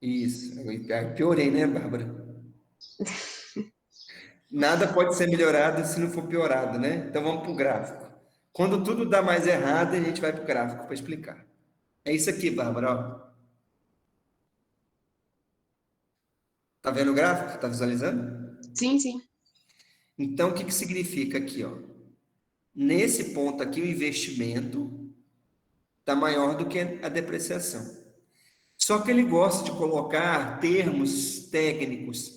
Isso. Eu piorei, né, Bárbara? Nada pode ser melhorado se não for piorado, né? Então vamos para o gráfico. Quando tudo dá mais errado, a gente vai para o gráfico para explicar. É isso aqui, Bárbara. Ó. Tá vendo o gráfico? Tá visualizando? Sim, sim. Então, o que significa aqui? Ó? Nesse ponto aqui, o investimento está maior do que a depreciação. Só que ele gosta de colocar termos técnicos.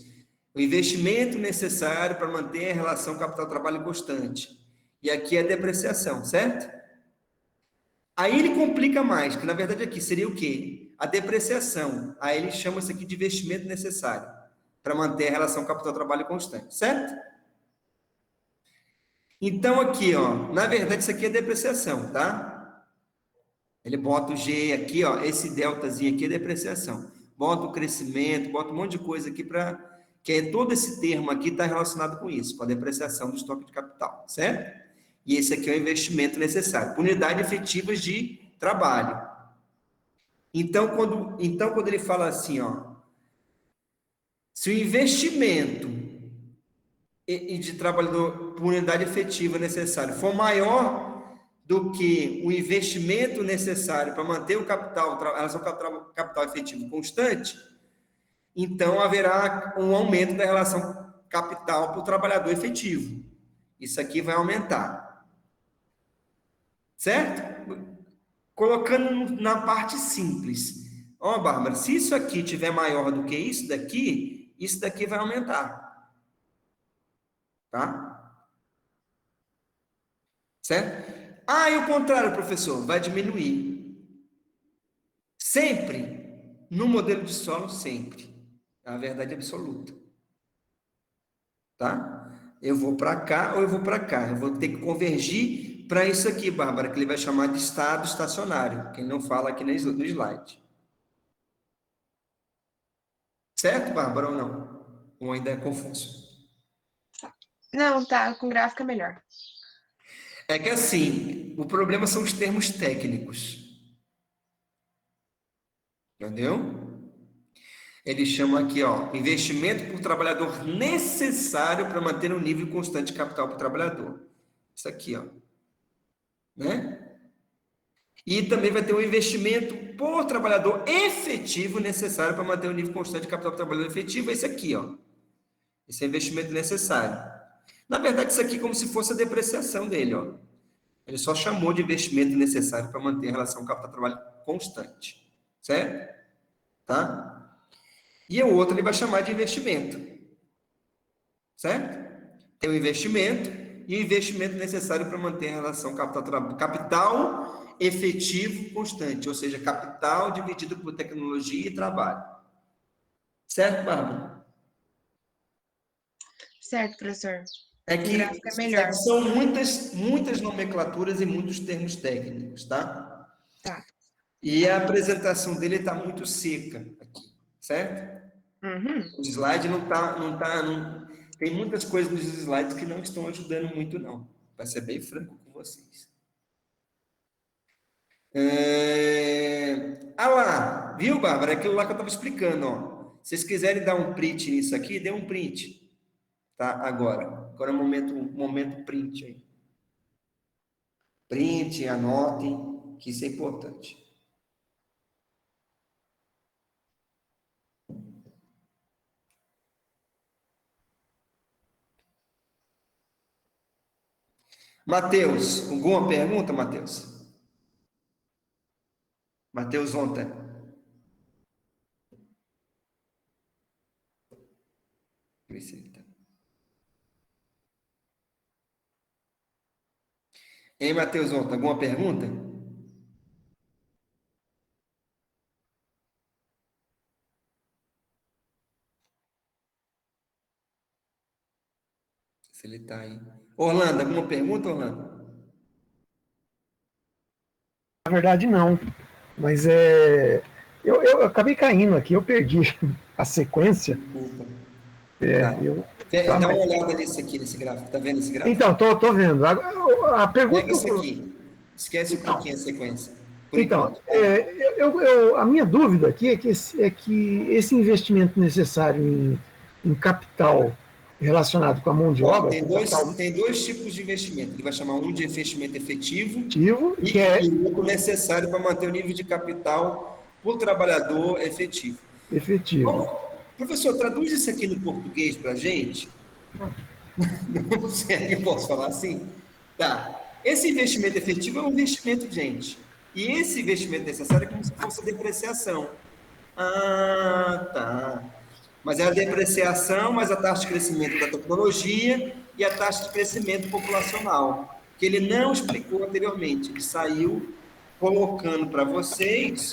O investimento necessário para manter a relação capital-trabalho constante. E aqui é a depreciação, certo? Aí ele complica mais, que na verdade aqui seria o quê? A depreciação. Aí ele chama isso aqui de investimento necessário para manter a relação capital-trabalho constante, certo? Então aqui, ó, na verdade isso aqui é depreciação, tá? Ele bota o G aqui, ó, esse deltazinho aqui é depreciação. Bota o crescimento, bota um monte de coisa aqui para que todo esse termo aqui está relacionado com isso, com a depreciação do estoque de capital, certo? E esse aqui é o investimento necessário, unidades efetivas de trabalho. Então, quando ele fala assim, ó, se o investimento de trabalhador por unidade efetiva necessário for maior do que o investimento necessário para manter o capital, a relação capital efetivo constante, então haverá um aumento da relação capital para o trabalhador efetivo. Isso aqui vai aumentar. Certo? Colocando na parte simples. Ó, Bárbara, se isso aqui tiver maior do que isso daqui vai aumentar. Tá? Certo? Ah, e o contrário, professor, vai diminuir. Sempre, no modelo de solo, sempre. É a verdade absoluta. Tá? Eu vou para cá ou eu vou para cá. Eu vou ter que convergir para isso aqui, Bárbara, que ele vai chamar de estado estacionário, que ele não fala aqui no slide. Certo, Bárbara, ou não? Ou ainda é confuso? Não, tá, com gráfico é melhor. É que assim, o problema são os termos técnicos. Entendeu? Ele chama aqui, ó, investimento por trabalhador necessário para manter um nível constante de capital para o trabalhador. Isso aqui, ó. Né? E também vai ter um investimento por trabalhador efetivo necessário para manter o nível constante de capital para o trabalhador efetivo. É esse aqui, ó. Esse é o investimento necessário. Na verdade, isso aqui é como se fosse a depreciação dele, ó. Ele só chamou de investimento necessário para manter a relação capital-trabalho constante. Certo? Tá? E o outro ele vai chamar de investimento. Certo? Tem o investimento e o investimento necessário para manter a relação capital efetivo constante, ou seja, capital dividido por tecnologia e trabalho. Certo, Bárbara? Certo, professor. É Com que gráfico é melhor. são muitas nomenclaturas e muitos termos técnicos, tá? Tá. E a apresentação dele está muito seca aqui, certo? O slide não tem muitas coisas nos slides que não estão ajudando muito, não. Para ser bem franco com vocês. Ah lá, viu, Bárbara? É aquilo lá que eu estava explicando, ó. Se vocês quiserem dar um print nisso aqui, dê um print. Tá? Agora é o momento print aí. Print, anotem, que isso é importante. Matheus, alguma pergunta, Matheus? Matheus ontem. Ver se ele tá. Hein, Matheus ontem, alguma pergunta? Se ele tá aí. Orlando, alguma pergunta, Orlando? Na verdade, não. Mas eu acabei caindo aqui, eu perdi a sequência. Desculpa. É, Tá. eu, Dá tá, uma mas- olhada nesse aqui, nesse gráfico. Tá vendo esse gráfico? Então, tô vendo. A pergunta. Pega esse aqui. Esquece um pouquinho a sequência. Por Então, enquanto. a minha dúvida aqui é que esse investimento necessário em capital relacionado com a mão de Ó, obra, capital tem dois tipos de investimento. Ele vai chamar um de investimento efetivo ativo, e que é o outro necessário para manter o nível de capital por trabalhador efetivo. efetivo. Professor, traduz isso aqui no português para a gente. Não sei, eu posso falar assim? Tá. Esse investimento efetivo é um investimento, gente. E esse investimento necessário é como se fosse a depreciação. Ah, tá. Mas é a depreciação, mais a taxa de crescimento da tecnologia e a taxa de crescimento populacional, que ele não explicou anteriormente. Ele saiu colocando para vocês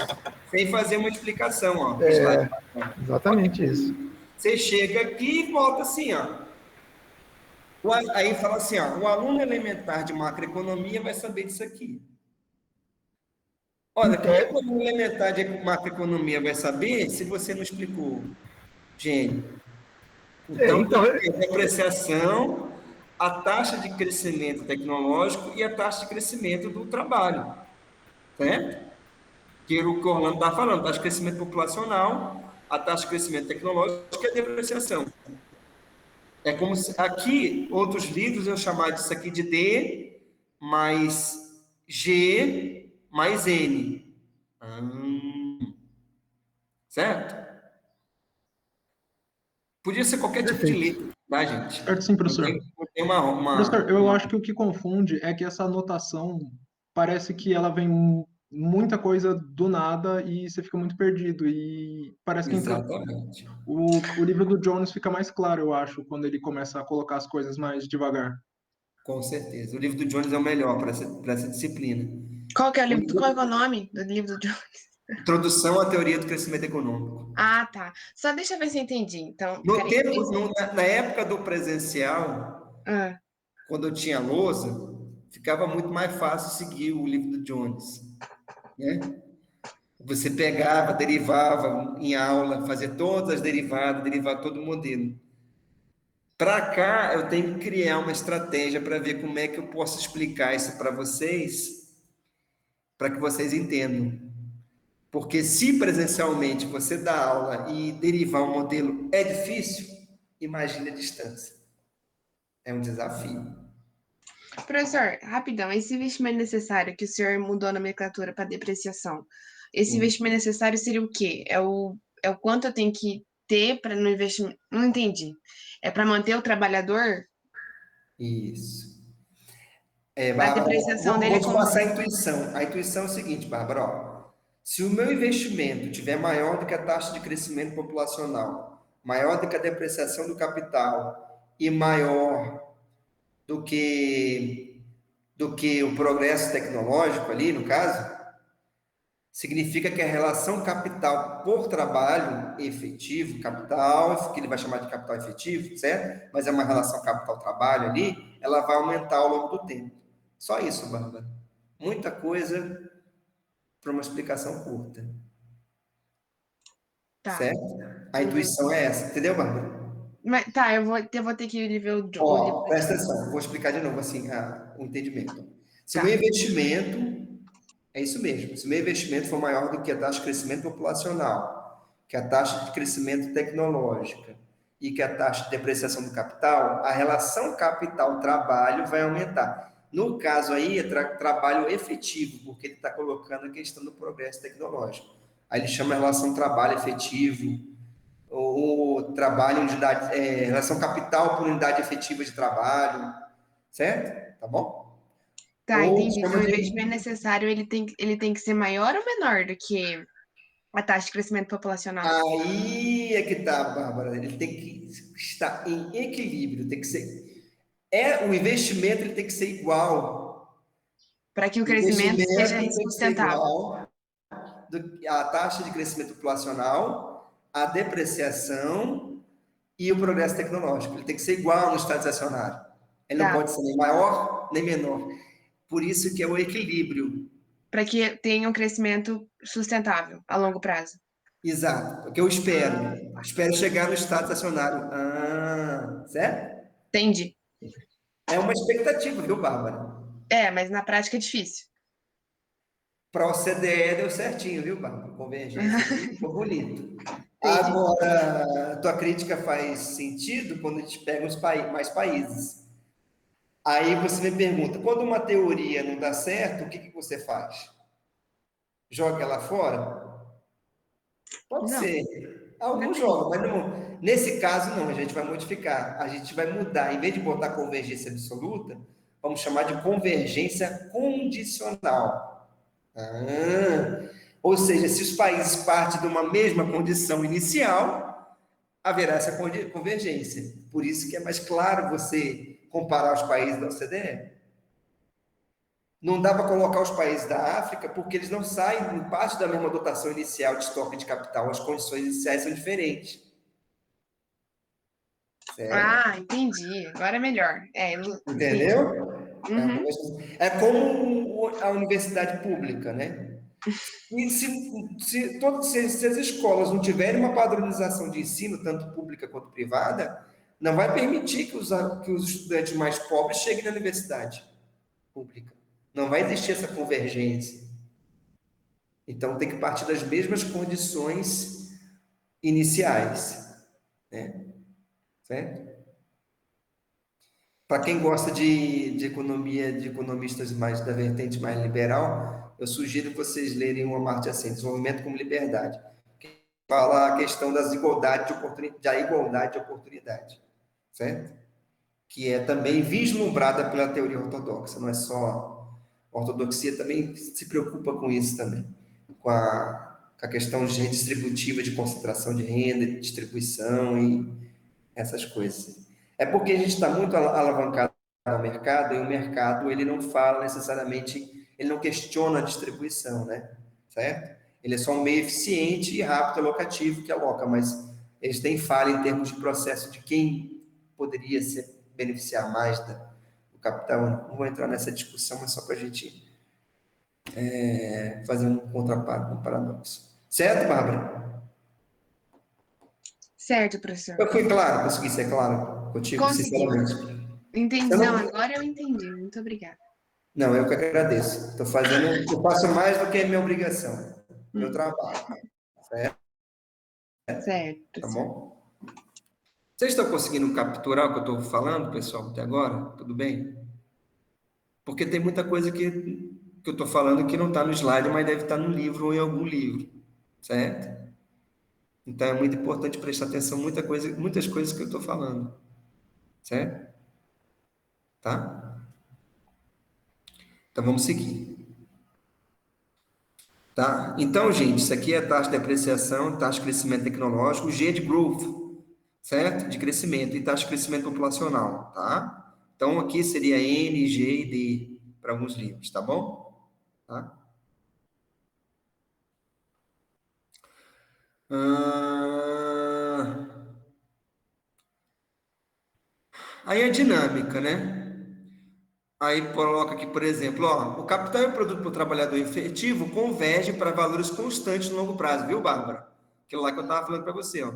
sem fazer uma explicação, ó. Slide. Exatamente isso. Você chega aqui e volta assim, ó. Aí fala assim, ó, o aluno elementar de macroeconomia vai saber disso aqui. Olha, como é que o aluno elementar de macroeconomia vai saber se você não explicou, gênio? Então, tem a depreciação, a taxa de crescimento tecnológico e a taxa de crescimento do trabalho, certo? Que é o que o Orlando está falando, taxa de crescimento populacional, a taxa de crescimento tecnológico e a depreciação. É como se aqui, outros livros eu chamar disso aqui de D mais G mais N. Certo? Podia ser qualquer tipo de letra, tá, gente? Certo, sim, professor. Não tem Professor, eu acho que o que confunde é que essa anotação parece que ela vem muita coisa do nada e você fica muito perdido. E parece que Exatamente. o livro do Jones fica mais claro, eu acho, quando ele começa a colocar as coisas mais devagar. Com certeza. O livro do Jones é o melhor para essa disciplina. Qual que é o nome do livro do John? Introdução à Teoria do Crescimento Econômico. Ah, tá. Só deixa eu ver se eu entendi. Então, No peraí. tempo, na época do presencial, Ah, quando eu tinha lousa, ficava muito mais fácil seguir o livro do Jones, né? Você pegava, derivava em aula, fazia todas as derivadas, derivar todo o modelo. Para cá, eu tenho que criar uma estratégia para ver como é que eu posso explicar isso para vocês, para que vocês entendam. Porque se presencialmente você dá aula e derivar um modelo é difícil, imagine a distância. É um desafio. professor, rapidão, esse investimento necessário que o senhor mudou a nomenclatura para depreciação, esse investimento necessário seria o quê? É o quanto eu tenho que ter para no investimento? Não entendi. É para manter o trabalhador? Isso. A Bárbara, depreciação dele vou é te como passar a se... intuição. A intuição é o seguinte, Bárbara, ó, se o meu investimento tiver maior do que a taxa de crescimento populacional, maior do que a depreciação do capital e maior do que o progresso tecnológico ali, no caso, significa que a relação capital por trabalho efetivo, capital, que ele vai chamar de capital efetivo, certo? Mas é uma relação capital-trabalho ali, ela vai aumentar ao longo do tempo. Só isso, Bárbara. Muita coisa para uma explicação curta, Tá, certo? A entendi. intuição é essa, entendeu, Bárbara? Mas, tá, eu vou ter que ver o livro Ó, aqui. presta atenção, vou explicar de novo assim o entendimento. Se o Tá, meu investimento é isso mesmo. Se o meu investimento for maior do que a taxa de crescimento populacional, que a taxa de crescimento tecnológica e que a taxa de depreciação do capital, a relação capital-trabalho vai aumentar. No caso aí, é trabalho efetivo, porque ele está colocando a questão do progresso tecnológico. Aí ele chama a relação trabalho efetivo, ou trabalho unidade, relação capital por unidade efetiva de trabalho, certo? Tá bom? tá, Ou entendi. Então, chama o de investimento necessário, ele tem que ser maior ou menor do que a taxa de crescimento populacional? Aí é que tá, Bárbara. Ele tem que estar em equilíbrio, tem que ser. O investimento ele tem que ser igual. Para que o O crescimento seja investimento tem que ser sustentável. igual à taxa de crescimento populacional, a depreciação e o progresso tecnológico. Ele tem que ser igual no estado acionário. Ele não Tá. pode ser nem maior nem menor. Por isso que é o equilíbrio. Para que tenha um crescimento sustentável a longo prazo. Exato. Porque eu Ah, espero. Espero chegar no estado acionário. Certo? entendi. É uma expectativa, viu, Bárbara? É, mas na prática é difícil. Para a OCDE deu certinho, viu, Bárbara? Convergência ali, ficou bonito. Entendi. Agora, a tua crítica faz sentido quando a gente pega mais países. Aí você me pergunta, quando uma teoria não dá certo, o que que você faz? Joga ela fora? Pode Não, ser. Alguns depende. jogam, mas não, nesse caso não, a gente vai modificar. A gente vai mudar. Em vez de botar convergência absoluta, vamos chamar de convergência condicional. Ou seja, se os países partem de uma mesma condição inicial, haverá essa convergência. Por isso que é mais claro você comparar os países da OCDE. Não dá para colocar os países da África porque eles não saem em parte da mesma dotação inicial de estoque de capital. As condições iniciais são diferentes. Certo? Ah, entendi. Agora é melhor. Entendi. Entendeu? Uhum. É como a universidade pública, né? E se as escolas não tiverem uma padronização de ensino, tanto pública quanto privada, não vai permitir que os estudantes mais pobres cheguem na universidade pública. Não vai existir essa convergência. Então, tem que partir das mesmas condições iniciais, né? Certo? Para quem gosta de economia, de economistas mais da vertente mais liberal, eu sugiro vocês lerem uma Amartya Sen, Desenvolvimento como Liberdade, que fala a questão das igualdade de oportunidade, da igualdade de oportunidade, certo? Que é também vislumbrada pela teoria ortodoxa, não é só a ortodoxia também se preocupa com isso também, com a questão redistributiva de concentração de renda, de distribuição e essas coisas. É porque a gente está muito alavancado ao mercado, e o mercado ele não fala necessariamente, ele não questiona a distribuição, né? Certo? Ele é só um meio eficiente e rápido alocativo que aloca, mas eles têm falha em termos de processo de quem poderia se beneficiar mais do capital. Não vou entrar nessa discussão, mas só para a gente fazer um paradoxo. Certo, Bárbara? Certo, professor. Eu fui claro, consegui ser claro contigo, Consegui. sinceramente. Entendi. Não, agora eu entendi. Muito obrigada. Não, eu que agradeço. Eu faço mais do que a minha obrigação, meu trabalho. Certo? Certo. Tá bom? Vocês estão conseguindo capturar o que eu estou falando, pessoal, até agora? Tudo bem? Porque tem muita coisa que eu estou falando que não está no slide, mas deve estar no livro ou em algum livro, certo? Então é muito importante prestar atenção em muitas coisas que eu estou falando, certo? Tá? Então vamos seguir. Tá? Então, gente, isso aqui é a taxa de depreciação, taxa de crescimento tecnológico, G de growth, certo? De crescimento, e taxa de crescimento populacional, tá? Então, aqui seria N, G e D para alguns livros, tá bom? Tá? Aí a dinâmica, né? Aí coloca aqui, por exemplo, ó, o capital e o produto para o trabalhador efetivo convergem para valores constantes no longo prazo, viu, Bárbara? Aquilo lá que eu estava falando para você, ó.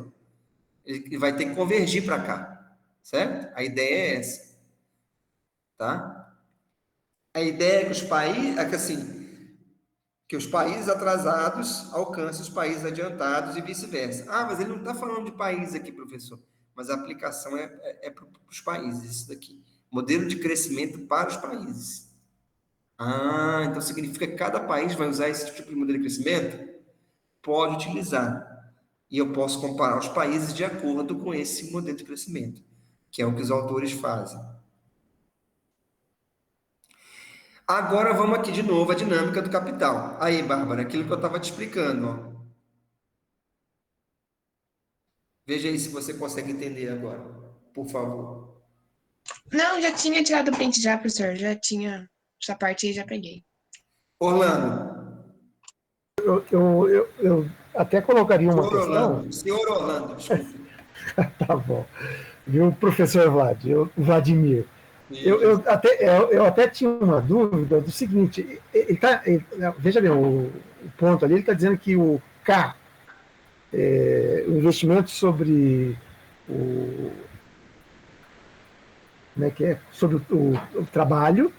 Ele vai ter que convergir para cá, certo? A ideia é essa, tá? A ideia é que que os países atrasados alcancem os países adiantados e vice-versa. Ah, mas ele não está falando de país aqui, professor. Mas a aplicação é para os países, isso daqui. Modelo de crescimento para os países. Ah, então significa que cada país vai usar esse tipo de modelo de crescimento? Pode utilizar. E eu posso comparar os países de acordo com esse modelo de crescimento, que é o que os autores fazem. Agora vamos aqui de novo a dinâmica do capital. Aí, Bárbara, aquilo que eu estava te explicando, ó. Veja aí se você consegue entender agora, por favor. Não, já tinha tirado o print já, professor. Já tinha essa parte aí, já peguei. Orlando. Eu até colocaria uma Senhor questão. Orlando, senhor Orlando, desculpa. Tá bom. Viu, professor Vladimir? Eu até tinha uma dúvida do seguinte: veja bem, o ponto ali, ele está dizendo que o K, o investimento sobre como é que é? Sobre o trabalho,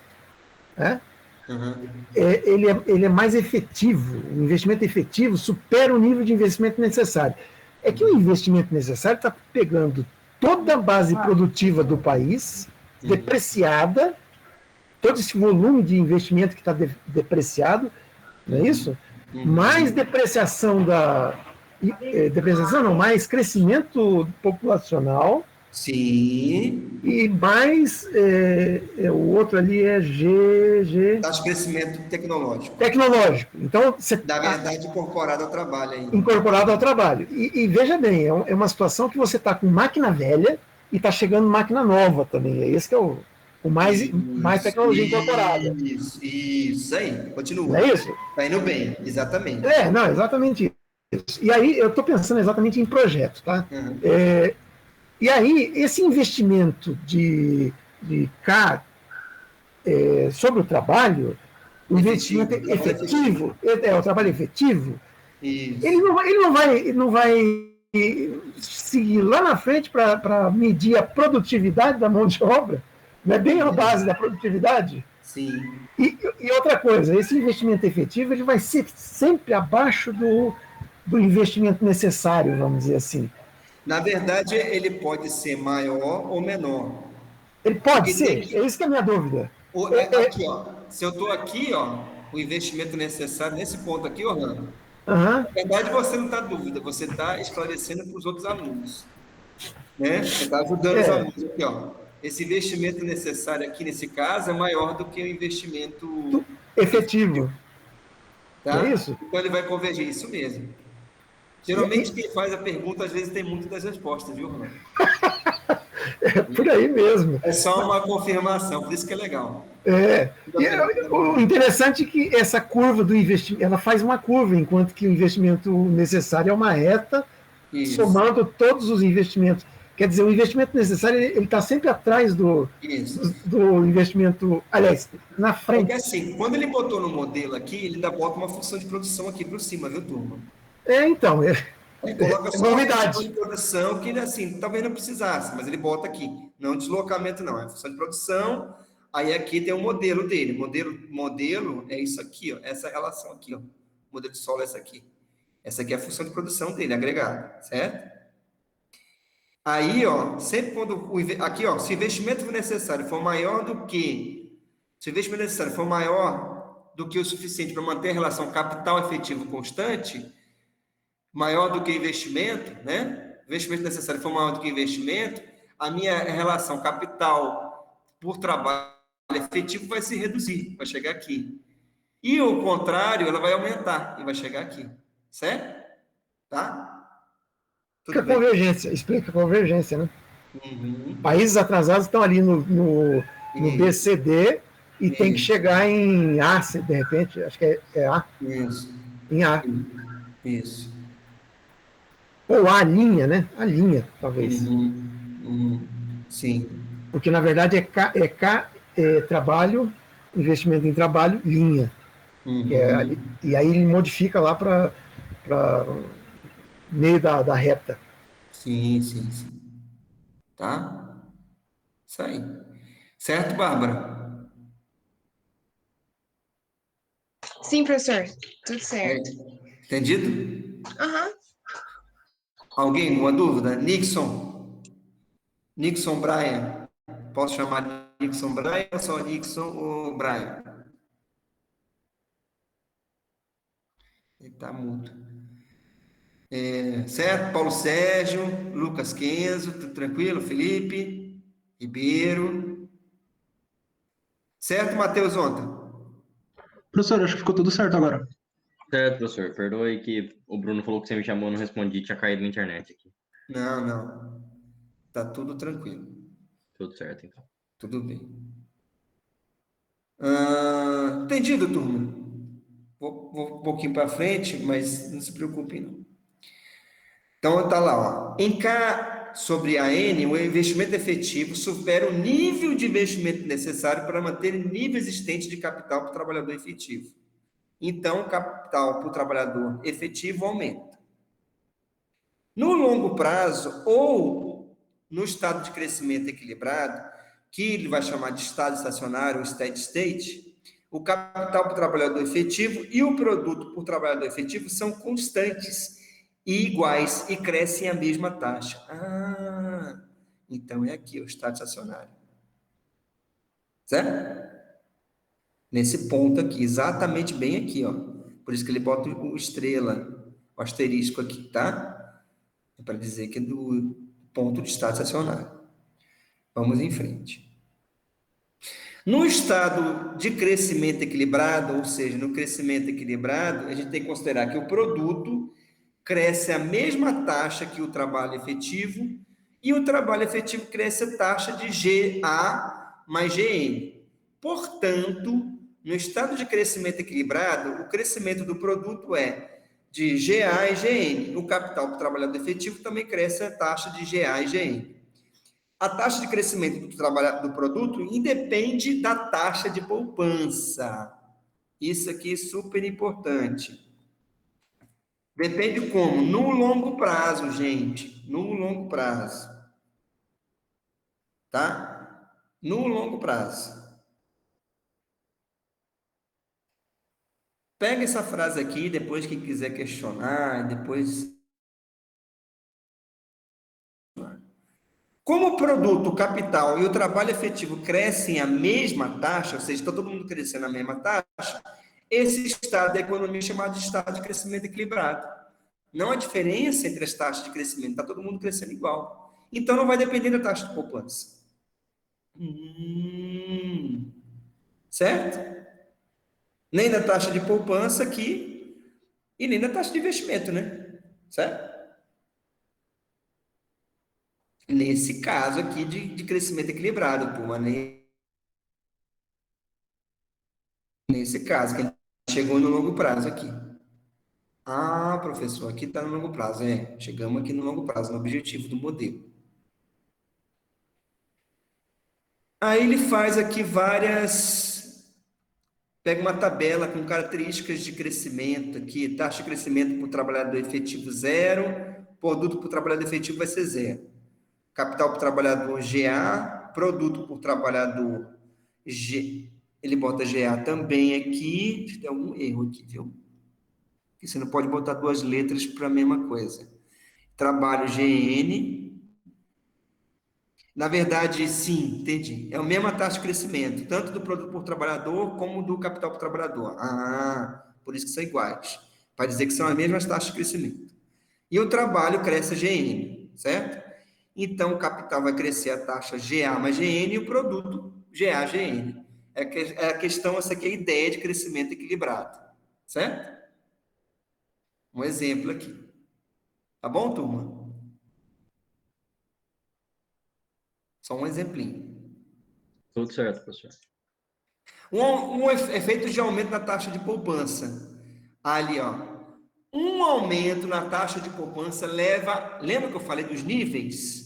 né? Uhum. Ele é mais efetivo, o investimento efetivo supera o nível de investimento necessário. É que o investimento necessário está pegando toda a base produtiva do país, depreciada, todo esse volume de investimento que está depreciado, não é isso? Mais depreciação depreciação não, mais crescimento populacional. Sim. E mais, o outro ali é G... Taxa de crescimento tecnológico. Tecnológico. Então, Na verdade, incorporado ao trabalho ainda. Incorporado ao trabalho. E veja bem, é uma situação que você está com máquina velha e está chegando máquina nova também. É esse que é o mais tecnologia incorporada. Isso aí. Continua. Não é isso? Está indo bem, exatamente. Não, exatamente isso. E aí, eu estou pensando exatamente em projeto, tá? Uhum. E aí, esse investimento de K sobre o trabalho, o investimento efetivo, o trabalho efetivo, ele não vai seguir lá na frente para medir a produtividade da mão de obra, não é bem a base da produtividade? Sim. E outra coisa, esse investimento efetivo ele vai ser sempre abaixo do investimento necessário, vamos dizer assim. Na verdade, ele pode ser maior ou menor. Ele pode ser, é isso que é a minha dúvida. Aqui, ó. Se eu estou aqui, ó, o investimento necessário nesse ponto aqui, Orlando. Na verdade, você não está dúvida, você está esclarecendo para os outros alunos. Né? Você está ajudando os alunos aqui, ó. Esse investimento necessário aqui, nesse caso, é maior do que o investimento efetivo. Tá? É isso? Então, ele vai convergir, isso mesmo. Geralmente, quem faz a pergunta, às vezes, tem muitas das respostas, viu, Ronaldo? É por aí mesmo. É só uma confirmação, por isso que é legal. O interessante é que essa curva do investimento, ela faz uma curva, enquanto que o investimento necessário é uma reta, Isso. somando todos os investimentos. Quer dizer, o investimento necessário ele está sempre atrás do investimento, aliás, na frente. Porque assim, quando ele botou no modelo aqui, ele ainda bota uma função de produção aqui por cima, viu, turma? Então, Ele coloca só novidade. uma função de produção que, assim, talvez não precisasse, mas ele bota aqui. Não deslocamento, não. É função de produção. Aí aqui tem o modelo dele. Modelo é isso aqui, ó. Essa relação aqui, ó. O modelo de solo é essa aqui. Essa aqui é a função de produção dele, agregada, certo? Aí, ó, sempre quando aqui, ó, se o investimento necessário for maior do que o suficiente para manter a relação capital efetivo constante, maior do que investimento, né? Investimento necessário for maior do que investimento, a minha relação capital por trabalho efetivo vai se reduzir, vai chegar aqui. E o contrário, ela vai aumentar e vai chegar aqui, certo? Tá? Explica a convergência, né? Uhum. Países atrasados estão ali no BCD e tem que chegar em A, de repente, acho que é A. Isso. Em A. Isso. Ou A linha, né? A linha, talvez. Sim. Porque, na verdade, é trabalho, investimento em trabalho, linha. Que é ali, e aí ele modifica lá para meio da reta. Sim. Tá? Isso aí. Certo, Bárbara? Sim, professor. Tudo certo. Entendido? Aham. Alguém, alguma dúvida? Nixon Brian. Posso chamar de Nixon Brian ou só Nixon ou Brian? Ele está mudo. Certo? Paulo Sérgio, Lucas Kenzo, tudo tranquilo? Felipe Ribeiro. Certo, Matheus Onta? Professor, acho que ficou tudo certo agora. Certo, professor. Perdoe que o Bruno falou que você me chamou, eu não respondi, tinha caído na internet aqui. Não. Tá tudo tranquilo. Tudo certo, então. Tudo bem. Entendido, turma? Vou um pouquinho para frente, mas não se preocupe, não. Então, tá lá, ó. Em K sobre a N, o investimento efetivo supera o nível de investimento necessário para manter o nível existente de capital para o trabalhador efetivo. Então, o capital para o trabalhador efetivo aumenta. No longo prazo, ou no estado de crescimento equilibrado, que ele vai chamar de estado estacionário ou steady state, o capital por trabalhador efetivo e o produto por trabalhador efetivo são constantes e iguais e crescem à mesma taxa. Então é aqui o estado estacionário. Certo? Nesse ponto aqui, exatamente bem aqui, ó. Por isso que ele bota o estrela, o asterisco aqui, tá? É para dizer que é do ponto de estado estacionário. Vamos em frente. No estado de crescimento equilibrado, ou seja, no crescimento equilibrado, a gente tem que considerar que o produto cresce a mesma taxa que o trabalho efetivo e o trabalho efetivo cresce a taxa de GA mais GN. Portanto, no estado de crescimento equilibrado, o crescimento do produto é de GA e GN. O capital para o trabalhador efetivo também cresce a taxa de GA e GN. A taxa de crescimento do produto independe da taxa de poupança. Isso aqui é super importante. Depende como? No longo prazo, gente. No longo prazo. Tá? No longo prazo. Pega essa frase aqui, depois quem quiser questionar, depois... Como o produto, o capital e o trabalho efetivo crescem a mesma taxa, ou seja, está todo mundo crescendo a mesma taxa, esse estado da economia é chamado de estado de crescimento equilibrado. Não há diferença entre as taxas de crescimento, está todo mundo crescendo igual. Então, não vai depender da taxa de poupança. Certo? Nem da taxa de poupança aqui e nem da taxa de investimento, né? Certo? Nesse caso aqui de crescimento equilibrado, pô, nesse caso, que ele chegou no longo prazo aqui. Ah, professor, aqui está no longo prazo. Chegamos aqui no longo prazo, no objetivo do modelo. Aí ele faz aqui pega uma tabela com características de crescimento aqui, taxa de crescimento por trabalhador efetivo 0, produto por trabalhador efetivo vai ser 0. Capital por trabalhador GA, produto por trabalhador G, ele bota GA também aqui, tem algum erro aqui, viu? Porque você não pode botar duas letras para a mesma coisa. Trabalho GN, na verdade, sim, entendi. É a mesma taxa de crescimento, tanto do produto por trabalhador como do capital por trabalhador. Ah, por isso que são iguais. Para dizer que são as mesmas taxas de crescimento. E o trabalho cresce a GN, certo? Então, o capital vai crescer a taxa GA mais GN e o produto GA-GN. É a questão, essa aqui é a ideia de crescimento equilibrado, certo? Um exemplo aqui. Tá bom, turma? Só um exemplinho. Tudo certo, professor. Um efeito de aumento na taxa de poupança. Ali, ó. Um aumento na taxa de poupança leva... Lembra que eu falei dos níveis?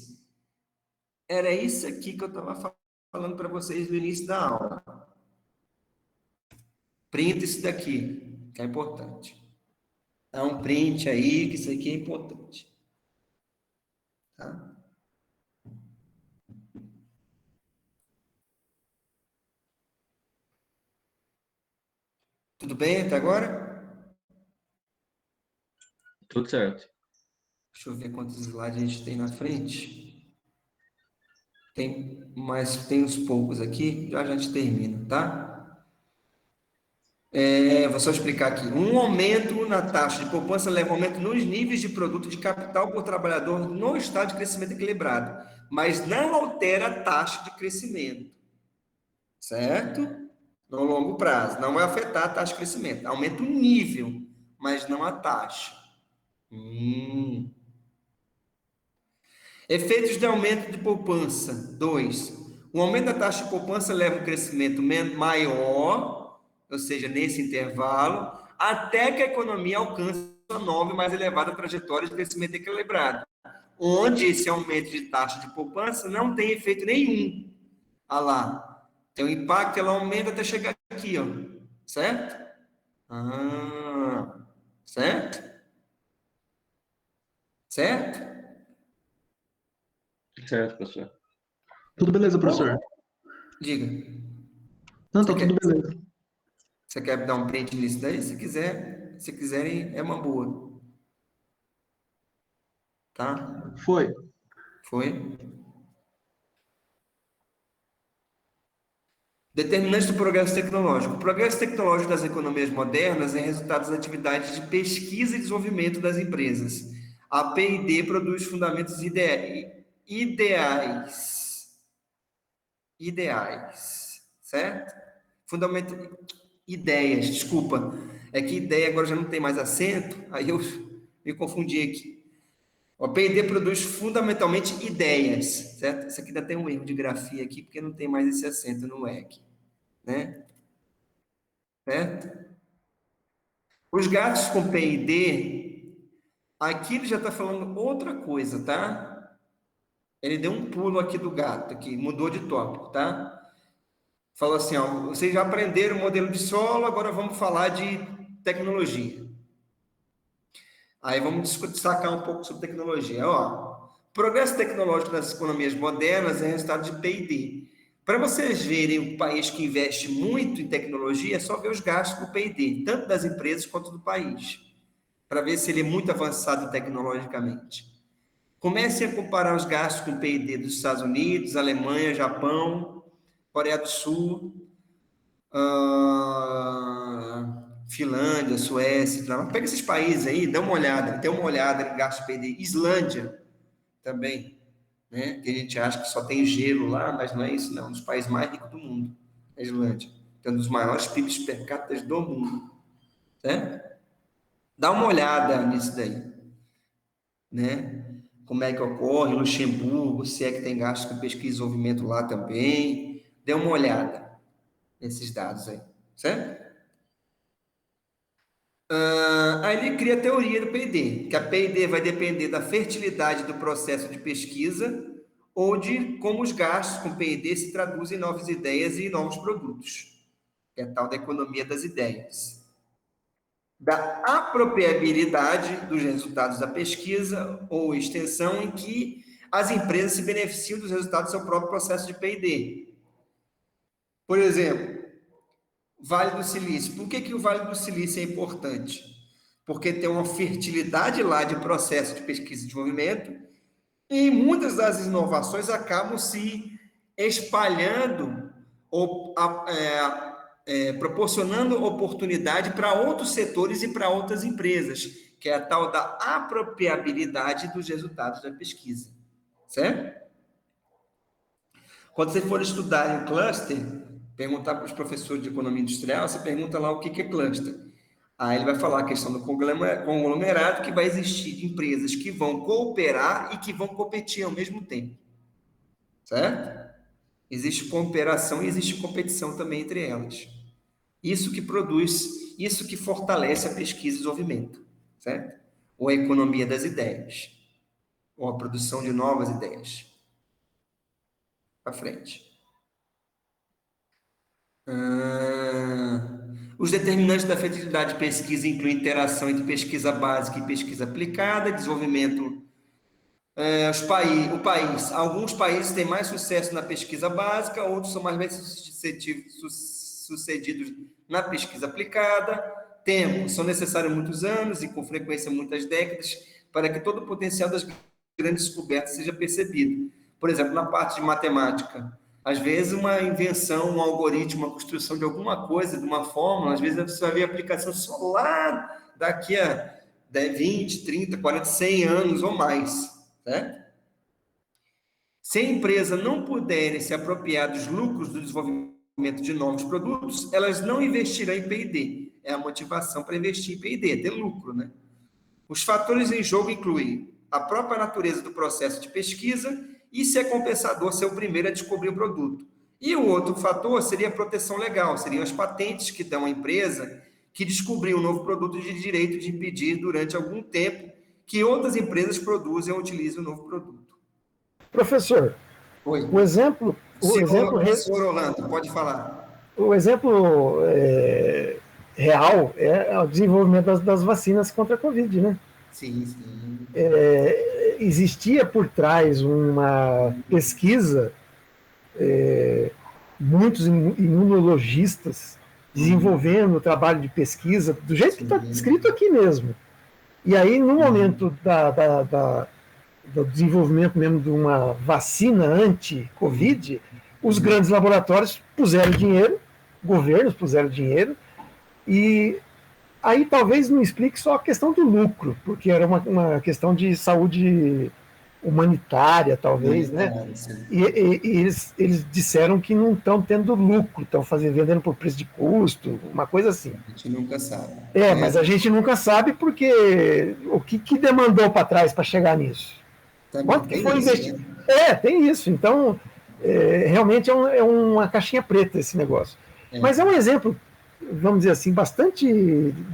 Era isso aqui que eu estava falando para vocês no início da aula. Print isso daqui, que é importante. Dá um print aí, que isso aqui é importante. Tá? Tudo bem até agora? Tudo certo. Deixa eu ver quantos slides a gente tem na frente. Tem uns poucos aqui, já a gente termina, tá? Vou só explicar aqui. Um aumento na taxa de poupança leva a um aumento nos níveis de produto de capital por trabalhador no estado de crescimento equilibrado, mas não altera a taxa de crescimento, certo? No longo prazo. Não vai afetar a taxa de crescimento. Aumenta o nível, mas não a taxa. Efeitos de aumento de poupança. 2. O aumento da taxa de poupança leva a um crescimento maior, ou seja, nesse intervalo, até que a economia alcance uma nova e mais elevada trajetória de crescimento equilibrado, onde esse aumento de taxa de poupança não tem efeito nenhum. Olha lá, tem um impacto, ela aumenta até chegar aqui, ó, certo? Certo? Certo? Certo, professor. Tudo beleza, professor? Diga. Não, tá tudo beleza. Você quer dar um print nisso daí? Se quiserem, é uma boa. Tá? Foi. Foi? Determinantes do progresso tecnológico. O progresso tecnológico das economias modernas é resultado das atividades de pesquisa e desenvolvimento das empresas. A P&D produz fundamentos ideais, certo? Fundamento, ideias, desculpa. É que ideia agora já não tem mais acento, aí eu me confundi aqui. O P&D produz fundamentalmente ideias, certo? Isso aqui ainda tem um erro de grafia aqui, porque não tem mais esse acento no EC, né? Certo? Os gastos com P&D, aqui ele já está falando outra coisa, tá? Ele deu um pulo aqui do gato, aqui, mudou de tópico, tá? Falou assim, ó, vocês já aprenderam o modelo de solo, agora vamos falar de tecnologia. Aí vamos destacar um pouco sobre tecnologia. Ó, progresso tecnológico nas economias modernas é resultado de P&D. Para vocês verem um país que investe muito em tecnologia, é só ver os gastos do P&D, tanto das empresas quanto do país, para ver se ele é muito avançado tecnologicamente. Comecem a comparar os gastos com o P&D dos Estados Unidos, Alemanha, Japão, Coreia do Sul, Finlândia, Suécia, pega esses países aí, dá uma olhada em gasto de P&D. Islândia também, né? Que a gente acha que só tem gelo lá, mas não é isso, não. Um dos países mais ricos do mundo, a Islândia. Tem um dos maiores PIBs per capita do mundo, certo? Dá uma olhada nisso daí, né? como é que ocorre, Luxemburgo, se é que tem gastos com pesquisa e desenvolvimento lá também. Dê uma olhada nesses dados aí, certo? Aí ele cria a teoria do P&D, que a P&D vai depender da fertilidade do processo de pesquisa ou de como os gastos com P&D se traduzem em novas ideias e novos produtos. É a tal da economia das ideias. Da apropriabilidade dos resultados da pesquisa ou extensão em que as empresas se beneficiam dos resultados do seu próprio processo de P&D. Por exemplo, Vale do Silício. Por que o Vale do Silício é importante? Porque tem uma fertilidade lá de processo de pesquisa e desenvolvimento e muitas das inovações acabam se espalhando ou proporcionando oportunidade para outros setores e para outras empresas, que é a tal da apropriabilidade dos resultados da pesquisa, certo? Quando você for estudar em cluster, perguntar para os professores de economia industrial, você pergunta lá o que é cluster. Aí ele vai falar a questão do conglomerado, que vai existir empresas que vão cooperar e que vão competir ao mesmo tempo, certo? Existe cooperação e existe competição também entre elas. Isso que produz, isso que fortalece a pesquisa e desenvolvimento, certo? Ou a economia das ideias, ou a produção de novas ideias. Para frente. Os determinantes da fertilidade de pesquisa incluem interação entre pesquisa básica e pesquisa aplicada, desenvolvimento. Alguns países têm mais sucesso na pesquisa básica, outros são mais bem-sucedidos na pesquisa aplicada. Tempo, são necessários muitos anos e com frequência muitas décadas para que todo o potencial das grandes descobertas seja percebido. Por exemplo, na parte de matemática, às vezes uma invenção, um algoritmo, uma construção de alguma coisa, de uma fórmula, às vezes você vai ver a aplicação só lá daqui a 20, 30, 40, 100 anos ou mais, certo? Se a empresa não puderem se apropriar dos lucros do desenvolvimento de novos produtos, elas não investirão em P&D. É a motivação para investir em P&D, ter lucro, né? Os fatores em jogo incluem a própria natureza do processo de pesquisa e se é compensador ser o primeiro a descobrir o produto. E o outro fator seria a proteção legal, seriam as patentes que dão à empresa que descobriu um novo produto de direito de impedir durante algum tempo que outras empresas produzam ou utilizem o novo produto. Professor, Oi. o exemplo... Senhor Orlando, pode falar. O exemplo real é o desenvolvimento das vacinas contra a Covid, né? Sim, sim. Existia por trás uma pesquisa, muitos imunologistas desenvolvendo o trabalho de pesquisa, do jeito que está escrito aqui mesmo. E aí, no momento do desenvolvimento mesmo de uma vacina anti-Covid, os grandes laboratórios puseram dinheiro, governos puseram dinheiro, e aí talvez não explique só a questão do lucro, porque era uma questão de saúde humanitária, talvez, né? E eles disseram que não estão tendo lucro, estão vendendo por preço de custo, uma coisa assim. A gente nunca sabe. Mas a gente nunca sabe porque o que demandou para trás para chegar nisso? Também Quanto que foi investido? Né? Tem isso. Então, realmente é uma caixinha preta esse negócio. Mas é um exemplo, vamos dizer assim, bastante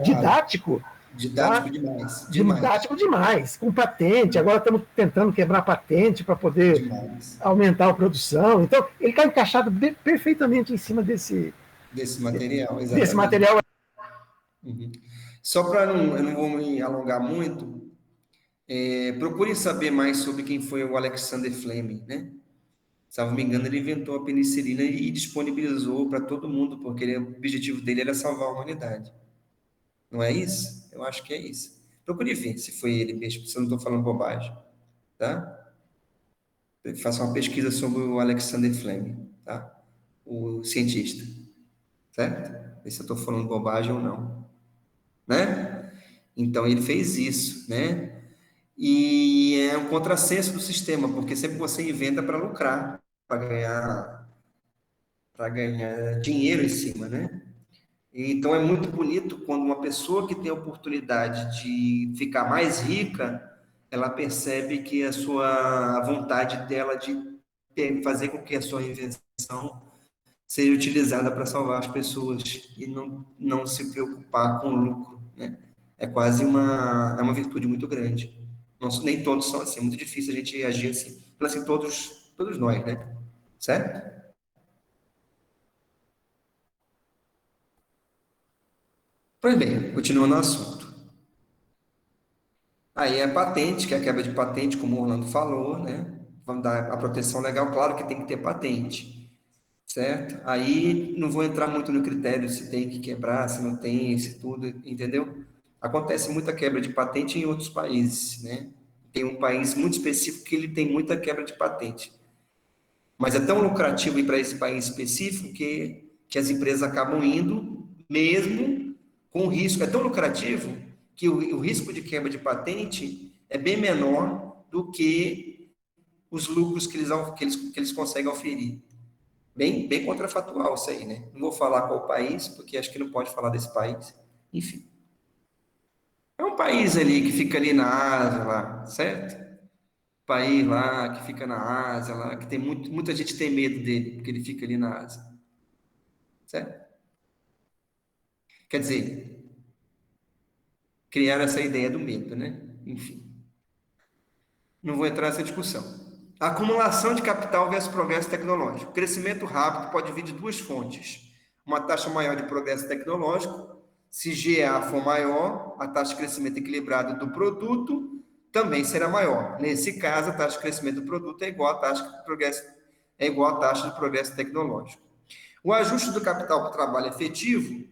didático. Didático demais. Didático demais, com patente. Agora estamos tentando quebrar a patente para poder aumentar a produção. Então, ele está encaixado perfeitamente em cima desse material. Exatamente. Desse material. Só para eu não vou me alongar muito, procurem saber mais sobre quem foi o Alexander Fleming, né? Salvo me engano, ele inventou a penicilina e disponibilizou para todo mundo, porque o objetivo dele era salvar a humanidade. Não é isso? Eu acho que é isso. Procure ver se foi ele mesmo, se eu não estou falando bobagem. Tá? Faça uma pesquisa sobre o Alexander Fleming, tá? O cientista. Certo? Ver se eu estou falando bobagem ou não. Né? Então, ele fez isso, né? E é um contrassenso do sistema, porque sempre você inventa para lucrar, para ganhar dinheiro em cima, né? Então, é muito bonito quando uma pessoa que tem a oportunidade de ficar mais rica, ela percebe que a vontade dela de fazer com que a sua invenção seja utilizada para salvar as pessoas e não se preocupar com o lucro, né? É quase é uma virtude muito grande. Nem todos são assim, é muito difícil a gente agir assim. Então, assim, todos nós, né? Certo? Pois bem, continuando o assunto. Aí a patente, que é a quebra de patente, como o Orlando falou, né? Vamos dar a proteção legal, claro que tem que ter patente, certo? Aí não vou entrar muito no critério se tem que quebrar, se não tem, se tudo, entendeu? Acontece muita quebra de patente em outros países, né? Tem um país muito específico que ele tem muita quebra de patente. Mas é tão lucrativo ir para esse país específico que as empresas acabam indo, mesmo com o risco. É tão lucrativo que o risco de quebra de patente é bem menor do que os lucros que eles conseguem oferir. Bem contrafatual isso aí, né? Não vou falar qual país, porque acho que não pode falar desse país. Enfim. É um país ali que fica ali na Ásia, lá, certo? País lá que fica na Ásia, lá, que tem muita gente tem medo dele, porque ele fica ali na Ásia. Certo? Quer dizer, criar essa ideia do medo, né? Enfim. Não vou entrar nessa discussão. Acumulação de capital versus progresso tecnológico. O crescimento rápido pode vir de duas fontes. Uma taxa maior de progresso tecnológico. Se GA for maior, a taxa de crescimento equilibrado do produto também será maior. Nesse caso, a taxa de crescimento do produto é igual à taxa de progresso tecnológico. O ajuste do capital para o trabalho efetivo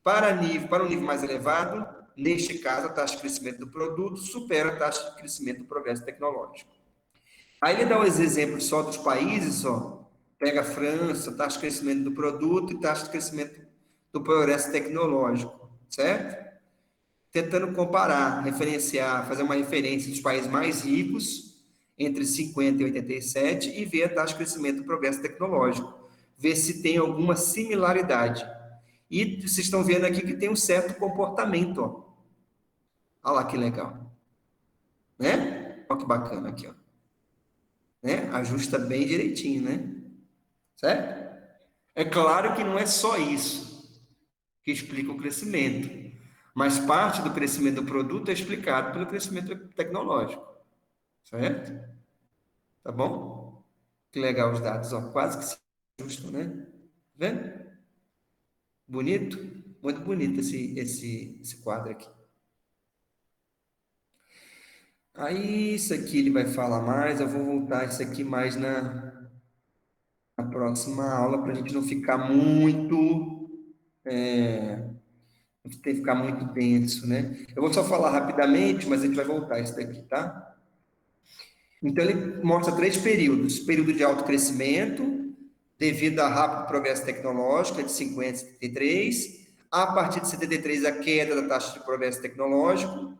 para um nível mais elevado, neste caso, a taxa de crescimento do produto supera a taxa de crescimento do progresso tecnológico. Aí ele dá os exemplos só dos países, ó. Pega a França, taxa de crescimento do produto e taxa de crescimento do progresso tecnológico, certo? Tentando comparar, referenciar, fazer uma referência dos países mais ricos, entre 50 e 87, e ver a taxa de crescimento do progresso tecnológico. Ver se tem alguma similaridade. E vocês estão vendo aqui que tem um certo comportamento, ó. Olha lá que legal. Né? Olha que bacana aqui, ó. Né? Ajusta bem direitinho, né? Certo? É claro que não é só isso que explica o crescimento, mas parte do crescimento do produto é explicado pelo crescimento tecnológico, certo? Tá bom? Que legal os dados, ó, quase que se ajustam, né? Tá vendo? Bonito? Muito bonito esse quadro aqui. Aí, isso aqui ele vai falar mais, eu vou voltar isso aqui mais na próxima aula, para a gente não ficar tem que ficar muito denso, né? Eu vou só falar rapidamente, mas a gente vai voltar isso daqui, tá? Então, ele mostra 3 períodos. Período de alto crescimento, devido a rápido progresso tecnológico, de 50 a 73. A partir de 73, a queda da taxa de progresso tecnológico.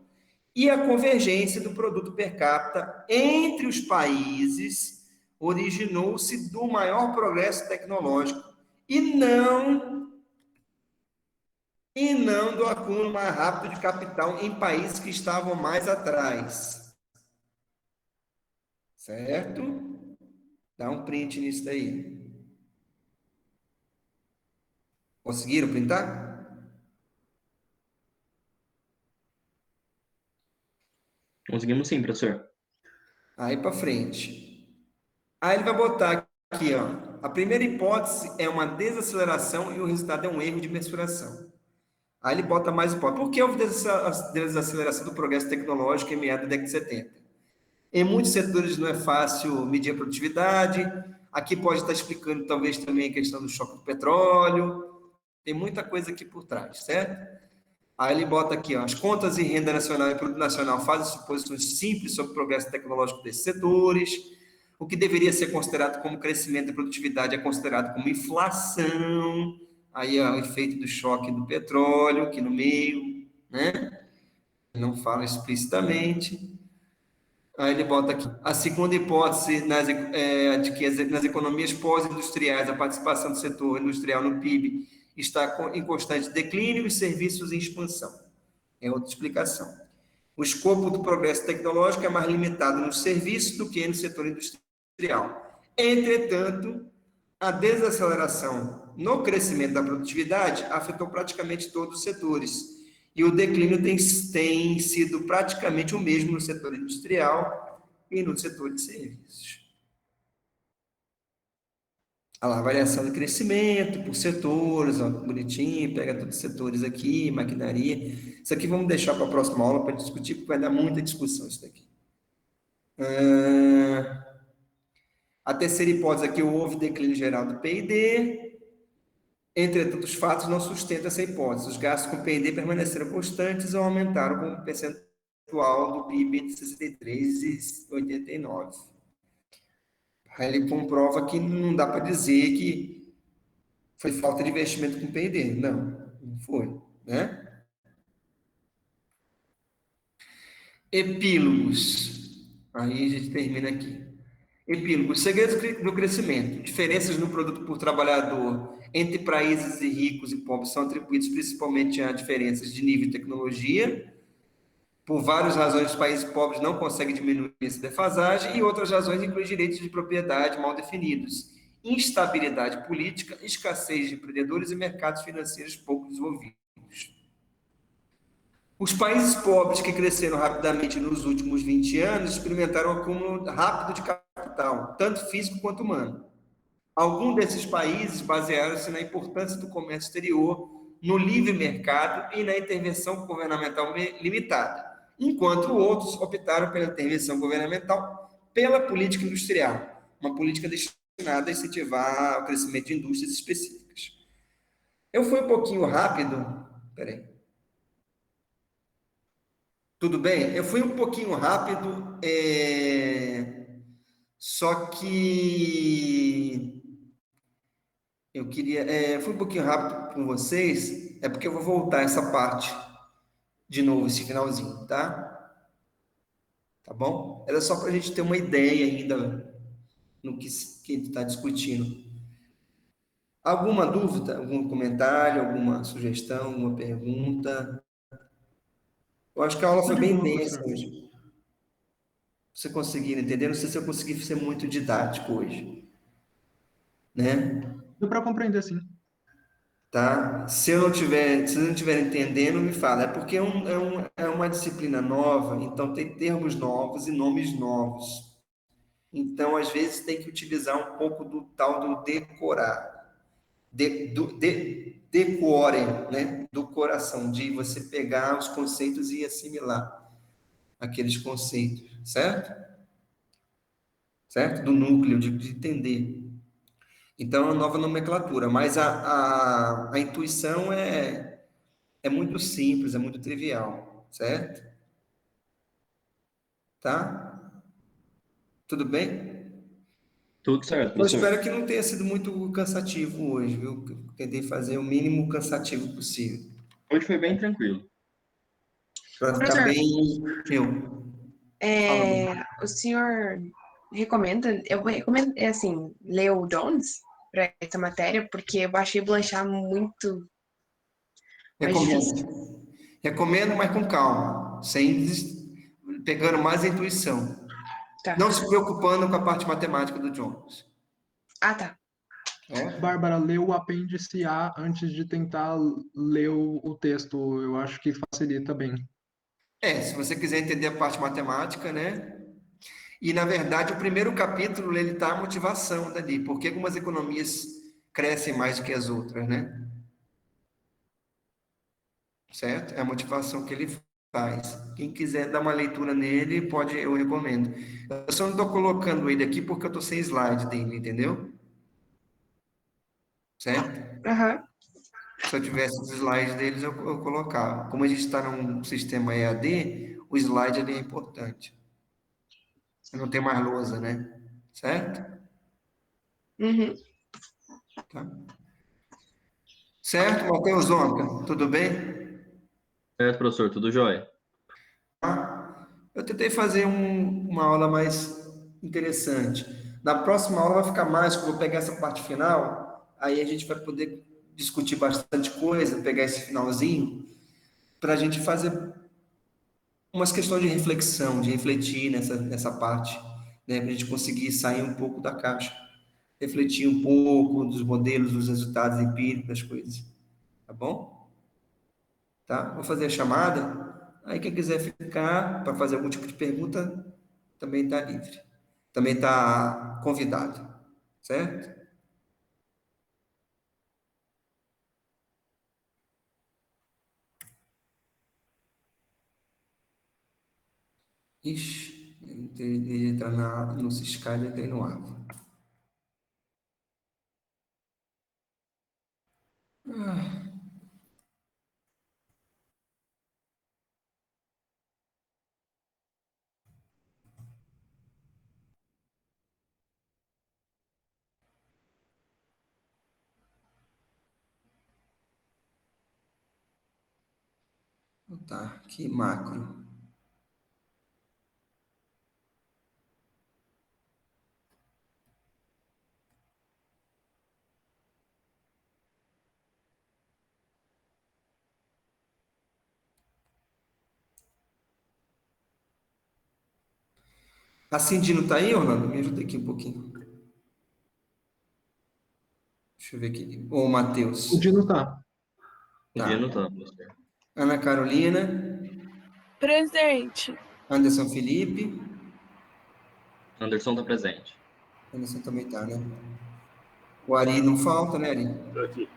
E a convergência do produto per capita entre os países originou-se do maior progresso tecnológico e não do acúmulo mais rápido de capital em países que estavam mais atrás. Certo? Dá um print nisso daí. Conseguiram printar? Conseguimos sim, professor. Aí para frente. Aí ele vai botar aqui, ó. A primeira hipótese é uma desaceleração e o resultado é um erro de mensuração. Aí ele bota mais hipótese. Por que houve desaceleração do progresso tecnológico em meados da década de 70? Em muitos setores não é fácil medir a produtividade. Aqui pode estar explicando talvez também a questão do choque do petróleo. Tem muita coisa aqui por trás, certo? Aí ele bota aqui, ó, as contas em renda nacional e produto nacional fazem suposições simples sobre o progresso tecnológico desses setores. O que deveria ser considerado como crescimento e produtividade é considerado como inflação. Aí ó, o efeito do choque do petróleo aqui no meio, né? Não fala explicitamente. Aí ele bota aqui, a segunda hipótese de que nas economias pós-industriais a participação do setor industrial no PIB está em constante declínio e serviços em expansão. É outra explicação. O escopo do progresso tecnológico é mais limitado no serviço do que no setor industrial. Entretanto, a desaceleração no crescimento da produtividade afetou praticamente todos os setores, e o declínio tem sido praticamente o mesmo no setor industrial e no setor de serviços. Olha lá, avaliação do crescimento por setores, ó, bonitinho, pega todos os setores aqui, maquinaria. Isso aqui vamos deixar para a próxima aula para discutir, porque vai dar muita discussão isso daqui. A terceira hipótese aqui, houve declínio geral do PID. Entretanto, os fatos não sustentam essa hipótese. Os gastos com PID permaneceram constantes ou aumentaram com um percentual do PIB entre 63 e 89. Aí ele comprova que não dá para dizer que foi falta de investimento com P&D. Não foi, né? Epílogos. Aí a gente termina aqui. Epílogos. Segredos do crescimento. Diferenças no produto por trabalhador entre países ricos e pobres são atribuídos principalmente a diferenças de nível de tecnologia. Por várias razões, os países pobres não conseguem diminuir essa defasagem, e outras razões incluem direitos de propriedade mal definidos, instabilidade política, escassez de empreendedores e mercados financeiros pouco desenvolvidos. Os países pobres que cresceram rapidamente nos últimos 20 anos experimentaram um acúmulo rápido de capital, tanto físico quanto humano. Alguns desses países basearam-se na importância do comércio exterior, no livre mercado e na intervenção governamental limitada, enquanto outros optaram pela intervenção governamental pela política industrial, uma política destinada a incentivar o crescimento de indústrias específicas. Eu fui um pouquinho rápido, peraí. Tudo bem? Eu fui um pouquinho rápido, só que eu queria... fui um pouquinho rápido com vocês, é porque eu vou voltar essa parte de novo, esse finalzinho, tá? Tá bom? Era só para a gente ter uma ideia ainda no que está discutindo. Alguma dúvida, algum comentário, alguma sugestão, alguma pergunta? Eu acho que a aula foi bem densa hoje. Você conseguiram entender? Não sei se eu consegui ser muito didático hoje. Né? Deu para compreender, sim. Tá? Se eu não estiver entendendo, me fala. É porque é uma disciplina nova, então tem termos novos e nomes novos. Então, às vezes, tem que utilizar um pouco do tal do decorar. Decore, né? Do coração, de você pegar os conceitos e assimilar aqueles conceitos, certo? Certo? Do núcleo, de entender. Então, é uma nova nomenclatura, mas a intuição é muito simples, é muito trivial, certo? Tá? Tudo bem? Tudo certo, Eu professor. espero que não tenha sido muito cansativo hoje, viu? Tentei fazer o mínimo cansativo possível. Hoje foi bem tranquilo. Para ficar bem... O senhor recomenda, eu recomendo, assim, ler o Jones para essa matéria, porque eu achei Blanchard muito mais difícil. Recomendo, mas com calma, pegando mais a intuição. Tá. Não se preocupando com a parte matemática do Jones. Ah, tá. Bárbara, lê o apêndice A antes de tentar ler o texto. Eu acho que facilita bem. Se você quiser entender a parte matemática, né? E, na verdade, o primeiro capítulo, ele tá a motivação dali. Por que algumas economias crescem mais do que as outras, né? Certo? É a motivação que ele faz. Quem quiser dar uma leitura nele, eu recomendo. Eu só não estou colocando ele aqui porque eu estou sem slide dele, entendeu? Certo? Aham. Se eu tivesse os slides deles, eu colocava. Como a gente está num sistema EAD, o slide ali é importante. Não tem mais lousa, né? Certo? Uhum. Tá. Certo, Matheus Zonca? Tudo bem? Certo, professor, tudo jóia. Eu tentei fazer uma aula mais interessante. Na próxima aula vai ficar mais, que eu vou pegar essa parte final, aí a gente vai poder discutir bastante coisa, pegar esse finalzinho, para a gente fazer umas questões de reflexão, de refletir nessa parte, né, para a gente conseguir sair um pouco da caixa, refletir um pouco dos modelos, dos resultados empíricos das coisas, tá bom? Tá? Vou fazer a chamada, aí quem quiser ficar para fazer algum tipo de pergunta, também está livre, também está convidado, certo? Ixi, ele entra no Ciscalho, entrei no Ava. Tá, que macro. A Cindy não tá aí, Orlando? Me ajuda aqui um pouquinho. Deixa eu ver aqui. Ou o Matheus. O Dino tá. Podia Tá. não tá, professor. Ana Carolina. Presente. Anderson Felipe. Anderson tá presente. Anderson também tá, né? O Ari não falta, né, Ari? Tô aqui.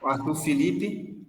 O Arthur Felipe.